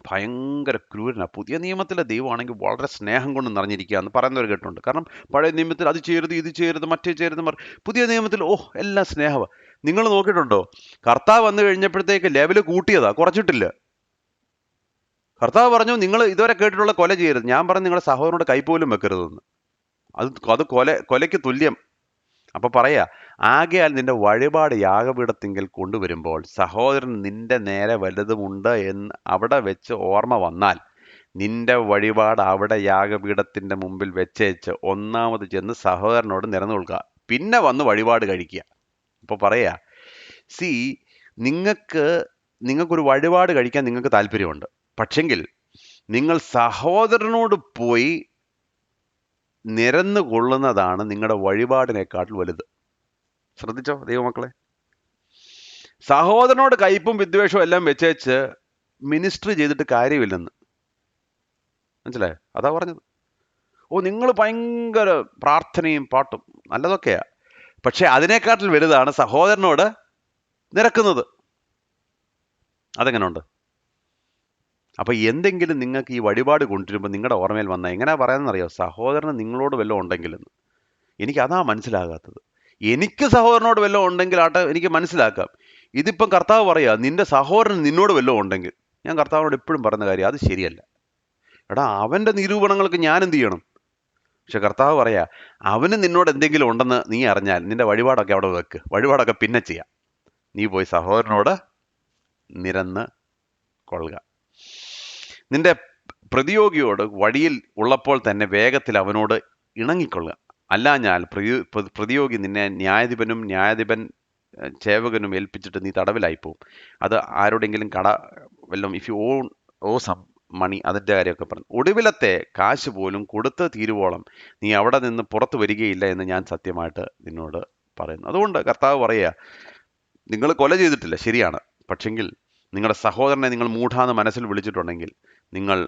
ഭയങ്കര ക്രൂരനാണ്, പുതിയ നിയമത്തിലെ ദൈവമാണെങ്കിൽ വളരെ സ്നേഹം കൊണ്ട് നിറഞ്ഞിരിക്കുക എന്ന് പറയുന്നവർ കേട്ടിട്ടുണ്ട്. കാരണം പഴയ നിയമത്തിൽ അത് ചെയ്യരുത്, ഇത് ചെയ്യരുത്, മറ്റേ ചെയ്യരുത്. പുതിയ നിയമത്തിൽ എല്ലാം സ്നേഹമാണ്. നിങ്ങൾ നോക്കിയിട്ടുണ്ടോ? കർത്താവ് വന്നു കഴിഞ്ഞപ്പോഴത്തേക്ക് ലെവല് കൂട്ടിയതാ, കുറച്ചിട്ടില്ല. കർത്താവ് പറഞ്ഞു നിങ്ങൾ ഇതുവരെ കേട്ടിട്ടുള്ള കൊല ചെയ്യരുത്. ഞാൻ പറഞ്ഞു നിങ്ങളുടെ സഹോദരനോട് കൈപോലും വെക്കരുതെന്ന്. അത് കൊലയ്ക്ക് തുല്യം. അപ്പോൾ പറയാ, ആകയാൽ നിന്റെ വഴിപാട് യാഗപീഠത്തിങ്കൽ കൊണ്ടുവരുമ്പോൾ സഹോദരൻ നിന്റെ നേരെ വലുതുമുണ്ട് എന്ന് അവിടെ വെച്ച് ഓർമ്മ വന്നാൽ നിന്റെ വഴിപാട് അവിടെ യാഗപീഠത്തിൻ്റെ മുമ്പിൽ വെച്ചേച്ച് ഒന്നാമത് ചെന്ന് സഹോദരനോട് നിരന്നുകൊള്ളുക, പിന്നെ വന്ന് വഴിപാട് കഴിക്കുക. അപ്പോൾ പറയാ, നിങ്ങൾക്കൊരു വഴിപാട് കഴിക്കാൻ നിങ്ങൾക്ക് താല്പര്യമുണ്ട്. പക്ഷെങ്കിൽ നിങ്ങൾ സഹോദരനോട് പോയി നിരന്നു കൊള്ളുന്നതാണ് നിങ്ങളുടെ വഴിപാടിനേക്കാൾ വലുത്. ശ്രദ്ധിച്ചോ ദൈവമക്കളെ? സഹോദരനോട് കയ്പും വിദ്വേഷവും എല്ലാം വെച്ചേച്ച് മിനിസ്റ്റർ ചെയ്തിട്ട് കാര്യമില്ലെന്ന്. മനസ്സിലായോ? അതാ പറഞ്ഞത്. നിങ്ങൾ ഭയങ്കര പ്രാർത്ഥനയും പാട്ടും നല്ലതൊക്കെയാ, പക്ഷെ അതിനേക്കാട്ടിൽ വലുതാണ് സഹോദരനോട് നിരക്കുന്നത്. അതെങ്ങനെ ഉണ്ട്? അപ്പോൾ എന്തെങ്കിലും നിങ്ങൾക്ക് ഈ വഴിപാട് കൊണ്ടുവരുമ്പോൾ നിങ്ങളുടെ ഓർമ്മയിൽ വന്നാൽ എങ്ങനെയാ പറയാമെന്നറിയോ? സഹോദരന് നിങ്ങളോട് വല്ലതും ഉണ്ടെങ്കിലെന്ന്. എനിക്കതാ മനസ്സിലാകാത്തത്. എനിക്ക് സഹോദരനോട് വല്ലതും ഉണ്ടെങ്കിൽ ആട്ടെ, എനിക്ക് മനസ്സിലാക്കാം. ഇതിപ്പം കർത്താവ് പറയുക, നിന്റെ സഹോദരൻ നിന്നോട് വല്ലതും ഉണ്ടെങ്കിൽ. ഞാൻ കർത്താവിനോട് എപ്പോഴും പറയുന്ന കാര്യം, അത് ശരിയല്ല. എടാ, അവൻ്റെ നിരൂപണങ്ങൾക്ക് ഞാൻ എന്ത് ചെയ്യണം? പക്ഷെ കർത്താവ് പറയാ, അവന് നിന്നോട് എന്തെങ്കിലും ഉണ്ടെന്ന് നീ അറിഞ്ഞാൽ നിന്റെ വഴിപാടൊക്കെ അവിടെ വെക്ക്, വഴിപാടൊക്കെ പിന്നെ ചെയ്യാം, നീ പോയി സഹോദരനോട് നിരന്ന് കൊള്ളുക. നിന്റെ പ്രതിയോഗിയോട് വഴിയിൽ ഉള്ളപ്പോൾ തന്നെ വേഗത്തിൽ അവനോട് ഇണങ്ങിക്കൊള്ളുക. അല്ലാഞ്ഞാൽ പ്രതിയോഗി നിന്നെ ന്യായാധിപൻ സേവകനും ഏൽപ്പിച്ചിട്ട് നീ തടവിലായി പോവും. അത് ആരോടെങ്കിലും വല്ലതും if you owe some money, അതിൻ്റെ കാര്യമൊക്കെ പറഞ്ഞു. ഒടുവിലത്തെ കാശ് പോലും കൊടുത്ത് തീരുവോളം നീ അവിടെ നിന്ന് പുറത്തു വരികയില്ല എന്ന് ഞാൻ സത്യമായിട്ട് നിന്നോട് പറയുന്നു. അതുകൊണ്ട് കർത്താവ് പറയുക, നിങ്ങൾ കൊല ചെയ്തിട്ടില്ല, ശരിയാണ്. പക്ഷെങ്കിൽ നിങ്ങളുടെ സഹോദരനെ നിങ്ങൾ മൂഢാന്ന് മനസ്സിൽ വിളിച്ചിട്ടുണ്ടെങ്കിൽ നിങ്ങൾ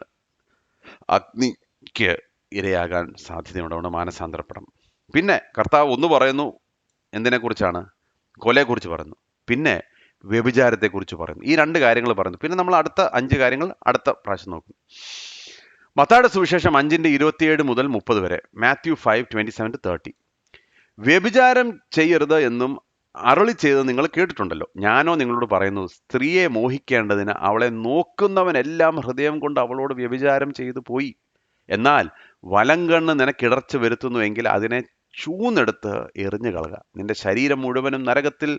അഗ്നിക്ക് ഇരയാകാൻ സാധ്യതയുണ്ട്. അതുകൊണ്ട് മാനസാന്തരപ്പെടണം. പിന്നെ കർത്താവ് ഒന്ന് പറയുന്നു, എന്തിനെക്കുറിച്ചാണ്? കൊലയെക്കുറിച്ച് പറയുന്നു. പിന്നെ വ്യഭിചാരത്തെക്കുറിച്ച് പറയുന്നു. ഈ 2 കാര്യങ്ങൾ പറയുന്നു. പിന്നെ നമ്മൾ അടുത്ത 5 കാര്യങ്ങൾ അടുത്ത പ്രാവശ്യം നോക്കും. മത്തായിയുടെ സുവിശേഷം 5:27 മുതൽ 30 വരെ. മാത്യു 5:27-30. വ്യഭിചാരം ചെയ്യരുത് എന്നും അരുളി ചെയ്ത് നിങ്ങൾ കേട്ടിട്ടുണ്ടല്ലോ. ഞാനോ നിങ്ങളോട് പറയുന്നു, സ്ത്രീയെ മോഹിക്കേണ്ടതിന് അവളെ നോക്കുന്നവനെല്ലാം ഹൃദയം കൊണ്ട് അവളോട് വ്യഭിചാരം ചെയ്തു പോയി. എന്നാൽ വലങ്കണ്ണ് നിനക്കിടർച്ച വരുത്തുന്നുവെങ്കിൽ അതിനെ ചൂന്നെടുത്ത് എറിഞ്ഞു കളക. നിന്റെ ശരീരം മുഴുവനും നരകത്തിൽ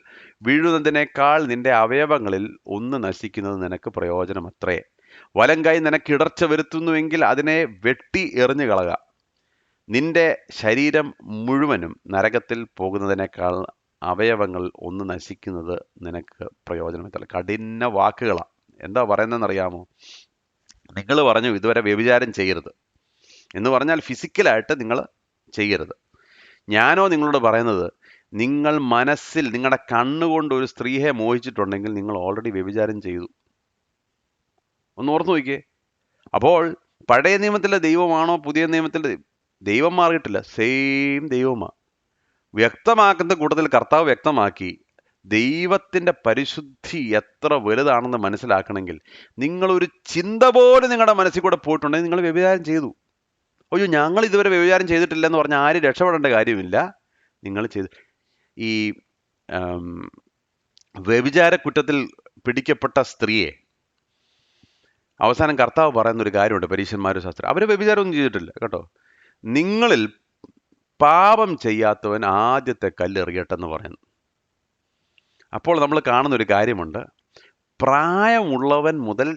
വീഴുന്നതിനേക്കാൾ നിന്റെ അവയവങ്ങളിൽ ഒന്ന് നശിക്കുന്നത് നിനക്ക് പ്രയോജനമത്രേ. വലങ്കൈ നിനക്കിടർച്ച വരുത്തുന്നുവെങ്കിൽ അതിനെ വെട്ടി എറിഞ്ഞു കളക. നിന്റെ ശരീരം മുഴുവനും നരകത്തിൽ പോകുന്നതിനേക്കാൾ അവയവങ്ങൾ ഒന്ന് നശിക്കുന്നത് നിനക്ക് പ്രയോജനമല്ല. കഠിന വാക്കുകളാണ്. എന്താ പറയുന്നതെന്നറിയാമോ? നിങ്ങൾ പറഞ്ഞു ഇതുവരെ വ്യഭിചാരം ചെയ്യരുത് എന്ന് പറഞ്ഞാൽ ഫിസിക്കലായിട്ട് നിങ്ങൾ ചെയ്യരുത്. ഞാനോ നിങ്ങളോട് പറയുന്നത്, നിങ്ങൾ മനസ്സിൽ നിങ്ങളുടെ കണ്ണുകൊണ്ട് ഒരു സ്ത്രീയെ മോഹിച്ചിട്ടുണ്ടെങ്കിൽ നിങ്ങൾ ഓൾറെഡി വ്യഭിചാരം ചെയ്തു. ഒന്ന് ഓർത്ത് നോക്കിയേ. അപ്പോൾ പഴയ നിയമത്തിലെ ദൈവമാണോ പുതിയ നിയമത്തിലെ ദൈവം മാറിയിട്ടില്ല, സെയിം ദൈവമാണ്. വ്യക്തമാക്കുന്ന കൂട്ടത്തിൽ കർത്താവ് വ്യക്തമാക്കി, ദൈവത്തിൻ്റെ പരിശുദ്ധി എത്ര വലുതാണെന്ന് മനസ്സിലാക്കണമെങ്കിൽ നിങ്ങളൊരു ചിന്ത പോലും നിങ്ങളുടെ മനസ്സിൽ കൂടെ പോയിട്ടുണ്ടെങ്കിൽ നിങ്ങൾ വ്യഭിചാരം ചെയ്തു. അയ്യോ, ഞങ്ങൾ ഇതുവരെ വ്യഭിചാരം ചെയ്തിട്ടില്ലെന്ന് പറഞ്ഞാൽ ആരും രക്ഷപ്പെടേണ്ട കാര്യമില്ല. നിങ്ങൾ ചെയ്ത് ഈ വ്യഭിചാര കുറ്റത്തിൽ പിടിക്കപ്പെട്ട സ്ത്രീയെ അവസാനം കർത്താവ് പറയുന്നൊരു കാര്യമുണ്ട്. പരീശന്മാരും ശാസ്ത്രം അവർ വ്യഭിചാരമൊന്നും ചെയ്തിട്ടില്ല കേട്ടോ. നിങ്ങളിൽ പാപം ചെയ്യാത്തവൻ ആദ്യത്തെ കല്ലെറിയട്ടെന്ന് പറയുന്നു. അപ്പോൾ നമ്മൾ കാണുന്നൊരു കാര്യമുണ്ട്. പ്രായമുള്ളവൻ മുതൽ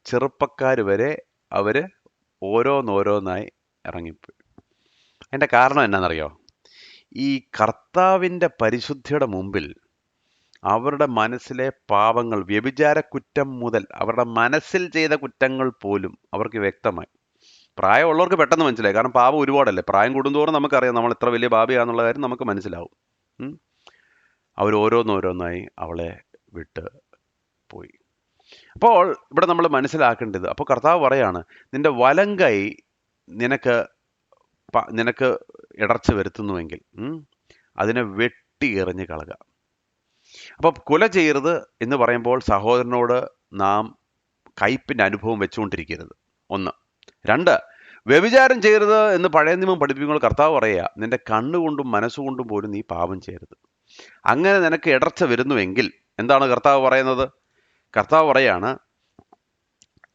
ചെറുപ്പക്കാർ വരെ അവർ ഓരോന്നോരോന്നായി ഇറങ്ങിപ്പോയി. അതിൻ്റെ കാരണം എന്നാണെന്നറിയോ? ഈ കർത്താവിൻ്റെ പരിശുദ്ധിയുടെ മുമ്പിൽ അവരുടെ മനസ്സിലെ പാപങ്ങൾ, വ്യഭിചാര കുറ്റം മുതൽ അവരുടെ മനസ്സിൽ ചെയ്ത കുറ്റങ്ങൾ പോലും അവർക്ക് വ്യക്തമായി. പ്രായമുള്ളവർക്ക് പെട്ടെന്ന് മനസ്സിലായി, കാരണം പാപം ഒരുപാടല്ലേ. പ്രായം കൂടുന്തോറും നമുക്കറിയാം നമ്മൾ എത്ര വലിയ പാപിയാന്നുള്ള കാര്യം നമുക്ക് മനസ്സിലാവും. അവർ ഓരോന്നോരോന്നായി അവളെ വിട്ട് പോയി. അപ്പോൾ ഇവിടെ നമ്മൾ മനസ്സിലാക്കേണ്ടത്, അപ്പോൾ കർത്താവ് പറയാണ്, നിന്റെ വലങ്കൈ നിനക്ക് ഇടർച്ച വരുത്തുന്നുവെങ്കിൽ അതിനെ വെട്ടി എറിഞ്ഞ് കളക. അപ്പോൾ കൊല ചെയ്യരുത് എന്ന് പറയുമ്പോൾ സഹോദരനോട് നാം കയ്പിൻ്റെ അനുഭവം വെച്ചുകൊണ്ടിരിക്കരുത്. 1. 2, വ്യഭിചാരം ചെയ്യരുത് എന്ന് പഴയ നിയമം പഠിപ്പിക്കുമ്പോൾ കർത്താവ് പറയുക, നിന്റെ കണ്ണുകൊണ്ടും മനസ്സുകൊണ്ടും പോലും നീ പാപം ചെയ്യരുത്. അങ്ങനെ നിനക്ക് ഇടർച്ച വരുന്നുവെങ്കിൽ എന്താണ് കർത്താവ് പറയുന്നത്? കർത്താവ് പറയാണ്,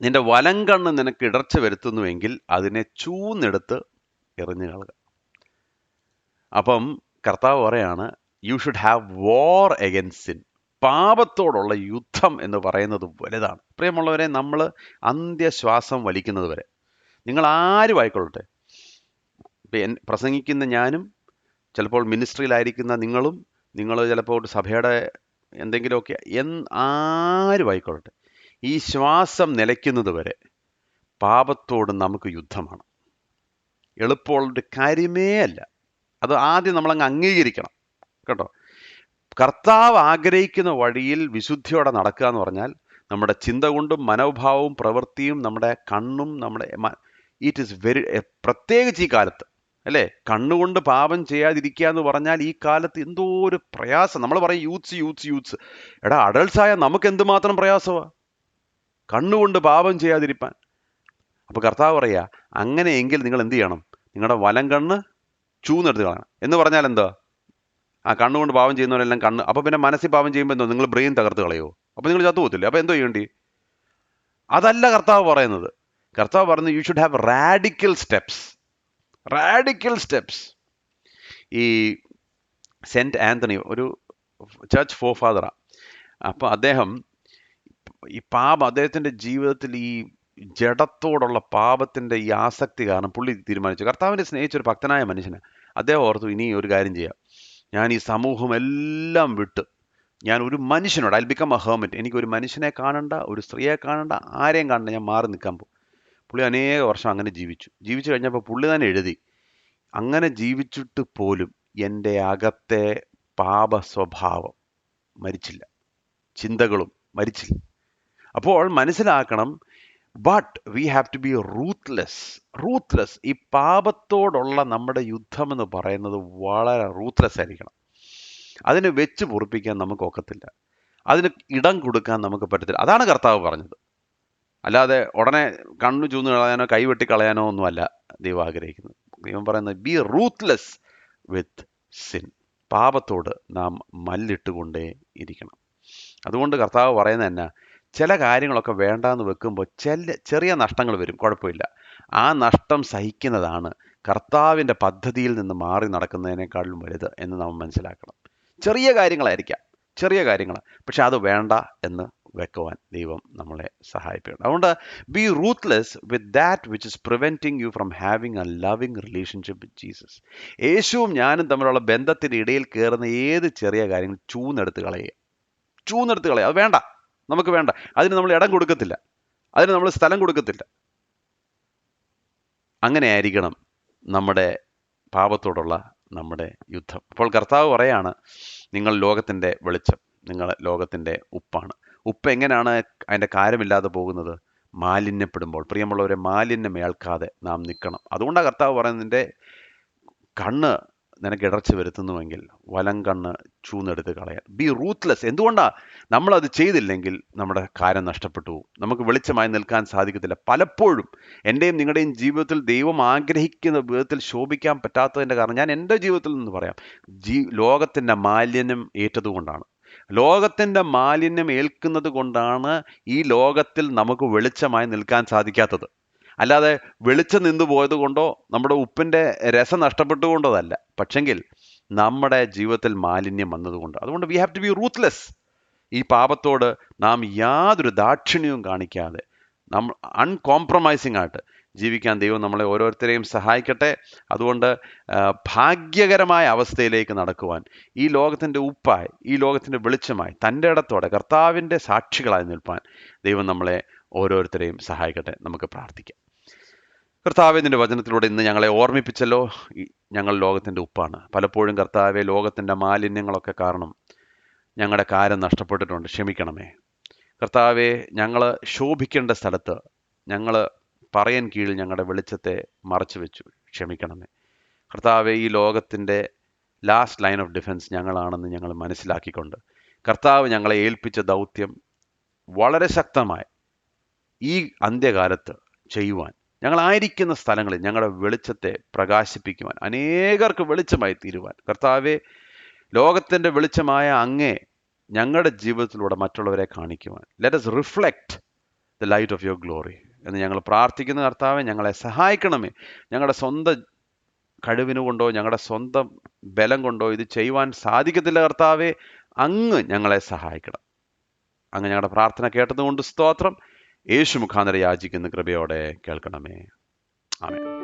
നിന്റെ വലങ്കണ്ണ് നിനക്ക് ഇടർച്ച വരുത്തുന്നുവെങ്കിൽ അതിനെ ചൂന്നെടുത്ത് എറിഞ്ഞു കളക. അപ്പം കർത്താവ് പറയാണ്, you should have war against sin. പാപത്തോടുള്ള യുദ്ധം എന്ന് പറയുന്നത് വലുതാണ്. പ്രിയമുള്ളവരെ, നമ്മൾ അന്ത്യശ്വാസം വലിക്കുന്നത് വരെ, നിങ്ങൾ ആരും ആയിക്കൊള്ളട്ടെ, പ്രസംഗിക്കുന്ന ഞാനും, ചിലപ്പോൾ മിനിസ്ട്രിയിലായിരിക്കുന്ന നിങ്ങളും, നിങ്ങൾ ചിലപ്പോൾ സഭയുടെ എന്തെങ്കിലുമൊക്കെ ആരും ആയിക്കൊള്ളട്ടെ, ഈ ശ്വാസം നിലയ്ക്കുന്നത് വരെ പാപത്തോട് നമുക്ക് യുദ്ധമാണ്. എളുപ്പമുള്ളൊരു കാര്യമേ അല്ല. അത് ആദ്യം നമ്മളങ്ങ് അംഗീകരിക്കണം കേട്ടോ. കർത്താവ് ആഗ്രഹിക്കുന്ന വഴിയിൽ വിശുദ്ധിയോടെ നടക്കുക എന്ന് പറഞ്ഞാൽ നമ്മുടെ ചിന്ത കൊണ്ടും മനോഭാവവും പ്രവൃത്തിയും നമ്മുടെ കണ്ണും ഇറ്റ് ഈസ് വെരി, പ്രത്യേകിച്ച് ഈ കാലത്ത് അല്ലേ, കണ്ണുകൊണ്ട് പാപം ചെയ്യാതിരിക്കുക എന്ന് പറഞ്ഞാൽ ഈ കാലത്ത് എന്തോ ഒരു പ്രയാസം. നമ്മൾ പറയും യൂത്ത്സ്. എടാ, അഡൾട്ട്സായ നമുക്ക് എന്തുമാത്രം പ്രയാസമാണ് കണ്ണുകൊണ്ട് പാപം ചെയ്യാതിരിപ്പാൻ. അപ്പോൾ കർത്താവ് പറയുക, അങ്ങനെയെങ്കിൽ നിങ്ങൾ എന്ത് ചെയ്യണം? നിങ്ങളുടെ വലം കണ്ണ് ചൂന്നെടുത്ത് കളയണം. എന്ന് പറഞ്ഞാൽ എന്താ? ആ കണ്ണുകൊണ്ട് പാവം ചെയ്യുന്നവരെല്ലാം കണ്ണ്, അപ്പോൾ പിന്നെ മനസ്സിൽ പാവം ചെയ്യുമ്പോൾ എന്തോ നിങ്ങൾ ബ്രെയിൻ തകർത്ത് കളയോ? അപ്പോൾ നിങ്ങൾ ചത്തു പോകത്തില്ലേ? അപ്പോൾ എന്തോ ചെയ്യേണ്ടി? അതല്ല കർത്താവ് പറയുന്നത്. കർത്താവ് പറയുന്നത്, U should have radical steps. Radical steps. ഈ സെന്റ് ആന്റണി ഒരു ചർച്ച് ഫോർ ഫാദറാ. അപ്പൊ അദ്ദേഹം ഈ അദ്ദേഹത്തിന്റെ ജീവിതത്തിൽ ഈ ജഡത്തോടുള്ള പാപത്തിന്റെ ഈ ആസക്തി കാരണം പുള്ളി തീരുമാനിച്ചു, കർത്താവിനെ സ്നേഹിച്ചൊരു ഭക്തനായ മനുഷ്യന് അദ്ദേഹം ഓർത്തു, ഇനി ഒരു കാര്യം ചെയ്യാം, ഞാൻ ഈ സമൂഹം എല്ലാം വിട്ട് ഞാൻ ഒരു മനുഷ്യനോട് ഐ ബിക്കം എ ഹെർമിറ്റ്, എനിക്ക് ഒരു മനുഷ്യനെ കാണണ്ട, ഒരു സ്ത്രീയെ കാണണ്ട, ആരെയും കാണണ്ട, ഞാൻ മാറി നിൽക്കാൻ പോകും. പുള്ളി അനേക വർഷം അങ്ങനെ ജീവിച്ചു കഴിഞ്ഞപ്പോൾ പുള്ളി തന്നെ എഴുതി, അങ്ങനെ ജീവിച്ചിട്ട് പോലും എൻ്റെ അകത്തെ പാപ സ്വഭാവം മരിച്ചില്ല, ചിന്തകളും മരിച്ചില്ല. അപ്പോൾ മനസ്സിലാക്കണം, but we have to be ruthless. ഈ പാപത്തോടുള്ള നമ്മുടെ യുദ്ധം എന്ന് പറയുന്നത് വളരെ റൂത്ത്ലെസ് ആയിരിക്കണം. അതിന് വെച്ച് പൊറുപ്പിക്കാൻ നമുക്ക് ഒക്കത്തില്ല, അതിന് ഇടം കൊടുക്കാൻ നമുക്ക് പറ്റത്തില്ല. അതാണ് കർത്താവ് പറഞ്ഞത്. അല്ലാതെ ഉടനെ കണ്ണു ചൂന്ന് കളയാനോ കൈവെട്ടി കളയാനോ ഒന്നുമല്ല ദൈവം ആഗ്രഹിക്കുന്നത്. ദൈവം പറയുന്നത് ബി റൂത്ത്ലെസ് വിത്ത് സിൻ. പാപത്തോട് നാം മല്ലിട്ടുകൊണ്ടേ ഇരിക്കണം. അതുകൊണ്ട് കർത്താവ് പറയുന്നത് എന്നാ, ചില കാര്യങ്ങളൊക്കെ വേണ്ടാന്ന് വെക്കുമ്പോൾ ചെറിയ നഷ്ടങ്ങൾ വരും, കുഴപ്പമില്ല. ആ നഷ്ടം സഹിക്കുന്നതാണ് കർത്താവിൻ്റെ പദ്ധതിയിൽ നിന്ന് മാറി നടക്കുന്നതിനേക്കാളും വലുത് എന്ന് നാം മനസ്സിലാക്കണം. ചെറിയ കാര്യങ്ങളായിരിക്കാം, ചെറിയ കാര്യങ്ങൾ, പക്ഷെ അത് വേണ്ട എന്ന് വെക്കുവാൻ ദൈവം നമ്മളെ സഹായിക്കണം. അതുകൊണ്ട് B ruthless with that which is preventing you from having A loving relationship with Jesus. യേശുവും ഞാനും തമ്മിലുള്ള ബന്ധത്തിൻ്റെ ഇടയിൽ കയറുന്ന ഏത് ചെറിയ കാര്യങ്ങൾ ചൂന്നെടുത്ത് കളയുക. അത് വേണ്ട, നമുക്ക് വേണ്ട. അതിന് നമ്മൾ ഇടം കൊടുക്കത്തില്ല, അതിന് നമ്മൾ സ്ഥലം കൊടുക്കത്തില്ല. അങ്ങനെ ആയിരിക്കണം നമ്മുടെ പാപത്തോടുള്ള നമ്മുടെ യുദ്ധം. അപ്പോൾ കർത്താവ് പറയാണ്, നിങ്ങൾ ലോകത്തിൻ്റെ വെളിച്ചം, നിങ്ങൾ ലോകത്തിൻ്റെ ഉപ്പാണ്. ഉപ്പ് എങ്ങനെയാണ് അതിൻ്റെ കാര്യമില്ലാതെ പോകുന്നത്? മാലിന്യപ്പെടുമ്പോൾ. പ്രിയമുള്ളവരെ, മാലിന്യം ഏൽക്കാതെ നാം നിൽക്കണം. അതുകൊണ്ടാണ് കർത്താവ് പറയുന്നത്, നിൻ്റെ കണ്ണ് നിനക്ക് ഇടർച്ച വരുത്തുന്നുവെങ്കിൽ വലം കണ്ണ് ചൂന്നെടുത്ത് കളയാൻ. B ruthless. എന്തുകൊണ്ടാണ്? നമ്മളത് ചെയ്തില്ലെങ്കിൽ നമ്മുടെ കാര്യം നഷ്ടപ്പെട്ടു പോകും, നമുക്ക് വെളിച്ചമായി നിൽക്കാൻ സാധിക്കത്തില്ല. പലപ്പോഴും എൻ്റെയും നിങ്ങളുടെയും ജീവിതത്തിൽ ദൈവം ആഗ്രഹിക്കുന്ന വിധത്തിൽ ശോഭിക്കാൻ പറ്റാത്തതിൻ്റെ കാരണം ഞാൻ എൻ്റെ ജീവിതത്തിൽ നിന്ന് പറയാം, ലോകത്തിൻ്റെ മാലിന്യം ഏറ്റതുകൊണ്ടാണ്. ലോകത്തിൻ്റെ മാലിന്യം ഏൽക്കുന്നത് കൊണ്ടാണ് ഈ ലോകത്തിൽ നമുക്ക് വെളിച്ചമായി നിൽക്കാൻ സാധിക്കാത്തത്. അല്ലാതെ വെളിച്ചം നിന്നു പോയത് കൊണ്ടോ നമ്മുടെ ഉപ്പിൻ്റെ രസം നഷ്ടപ്പെട്ടുകൊണ്ടോ അല്ല, പക്ഷെങ്കിൽ നമ്മുടെ ജീവിതത്തിൽ മാലിന്യം വന്നതുകൊണ്ട്. അതുകൊണ്ട് we have to be ruthless. ഈ പാപത്തോട് നാം യാതൊരു ദാക്ഷിണ്യവും കാണിക്കാതെ നമ്മൾ അൺകോംപ്രമൈസിംഗ് ആയിട്ട് ജീവിക്കാൻ ദൈവം നമ്മളെ ഓരോരുത്തരെയും സഹായിക്കട്ടെ. അതുകൊണ്ട് ഭാഗ്യകരമായ അവസ്ഥയിലേക്ക് നടക്കുവാൻ, ഈ ലോകത്തിൻ്റെ ഉപ്പായി, ഈ ലോകത്തിൻ്റെ വെളിച്ചമായി, തൻ്റെ ഇടത്തോടെ കർത്താവിൻ്റെ സാക്ഷികളായി നിൽപ്പാൻ ദൈവം നമ്മളെ ഓരോരുത്തരെയും സഹായിക്കട്ടെ. നമുക്ക് പ്രാർത്ഥിക്കാം. കർത്താവെ, നിൻ്റെ വചനത്തിലൂടെ ഇന്ന് ഞങ്ങളെ ഓർമ്മിപ്പിച്ചല്ലോ, ഞങ്ങൾ ലോകത്തിൻ്റെ ഉപ്പാണ്. പലപ്പോഴും കർത്താവെ, ലോകത്തിൻ്റെ മാലിന്യങ്ങളൊക്കെ കാരണം ഞങ്ങളുടെ കാര്യം നഷ്ടപ്പെട്ടിട്ടുണ്ട്, ക്ഷമിക്കണമേ. കർത്താവെ, ഞങ്ങൾ ശോഭിക്കേണ്ട സ്ഥലത്ത് ഞങ്ങൾ പറയാൻ കീഴിൽ ഞങ്ങളുടെ വെളിച്ചത്തെ മറച്ചു വെച്ചു, ക്ഷമിക്കണമേ. കർത്താവെ, ഈ ലോകത്തിൻ്റെ ലാസ്റ്റ് ലൈൻ ഓഫ് ഡിഫൻസ് ഞങ്ങളാണെന്ന് ഞങ്ങൾ മനസ്സിലാക്കിക്കൊണ്ട് കർത്താവ് ഞങ്ങളെ ഏൽപ്പിച്ച ദൗത്യം വളരെ ശക്തമായി ഈ അന്ത്യകാലത്ത് ചെയ്യുവാൻ, ഞങ്ങളായിരിക്കുന്ന സ്ഥലങ്ങളിൽ ഞങ്ങളുടെ വെളിച്ചത്തെ പ്രകാശിപ്പിക്കുവാൻ, അനേകർക്ക് വെളിച്ചമായി തീരുവാൻ, കർത്താവെ, ലോകത്തിൻ്റെ വെളിച്ചമായ അങ്ങേ ഞങ്ങളുടെ ജീവിതത്തിലൂടെ മറ്റുള്ളവരെ കാണിക്കുവാൻ, let us reflect the light of your glory എന്ന് ഞങ്ങൾ പ്രാർത്ഥിക്കുന്ന കർത്താവെ, ഞങ്ങളെ സഹായിക്കണമേ. ഞങ്ങളുടെ സ്വന്തം കഴിവിനുകൊണ്ടോ ഞങ്ങളുടെ സ്വന്തം ബലം കൊണ്ടോ ഇത് ചെയ്യുവാൻ സാധിക്കത്തില്ല കർത്താവെ, അങ്ങ് ഞങ്ങളെ സഹായിക്കണം. അങ്ങ് ഞങ്ങളുടെ പ്രാർത്ഥന കേട്ടതുകൊണ്ട് സ്തോത്രം. യേശു മുഖാന്തരം യാചിക്കുന്ന കൃപയോടെ കേൾക്കണമേ. ആമേൻ.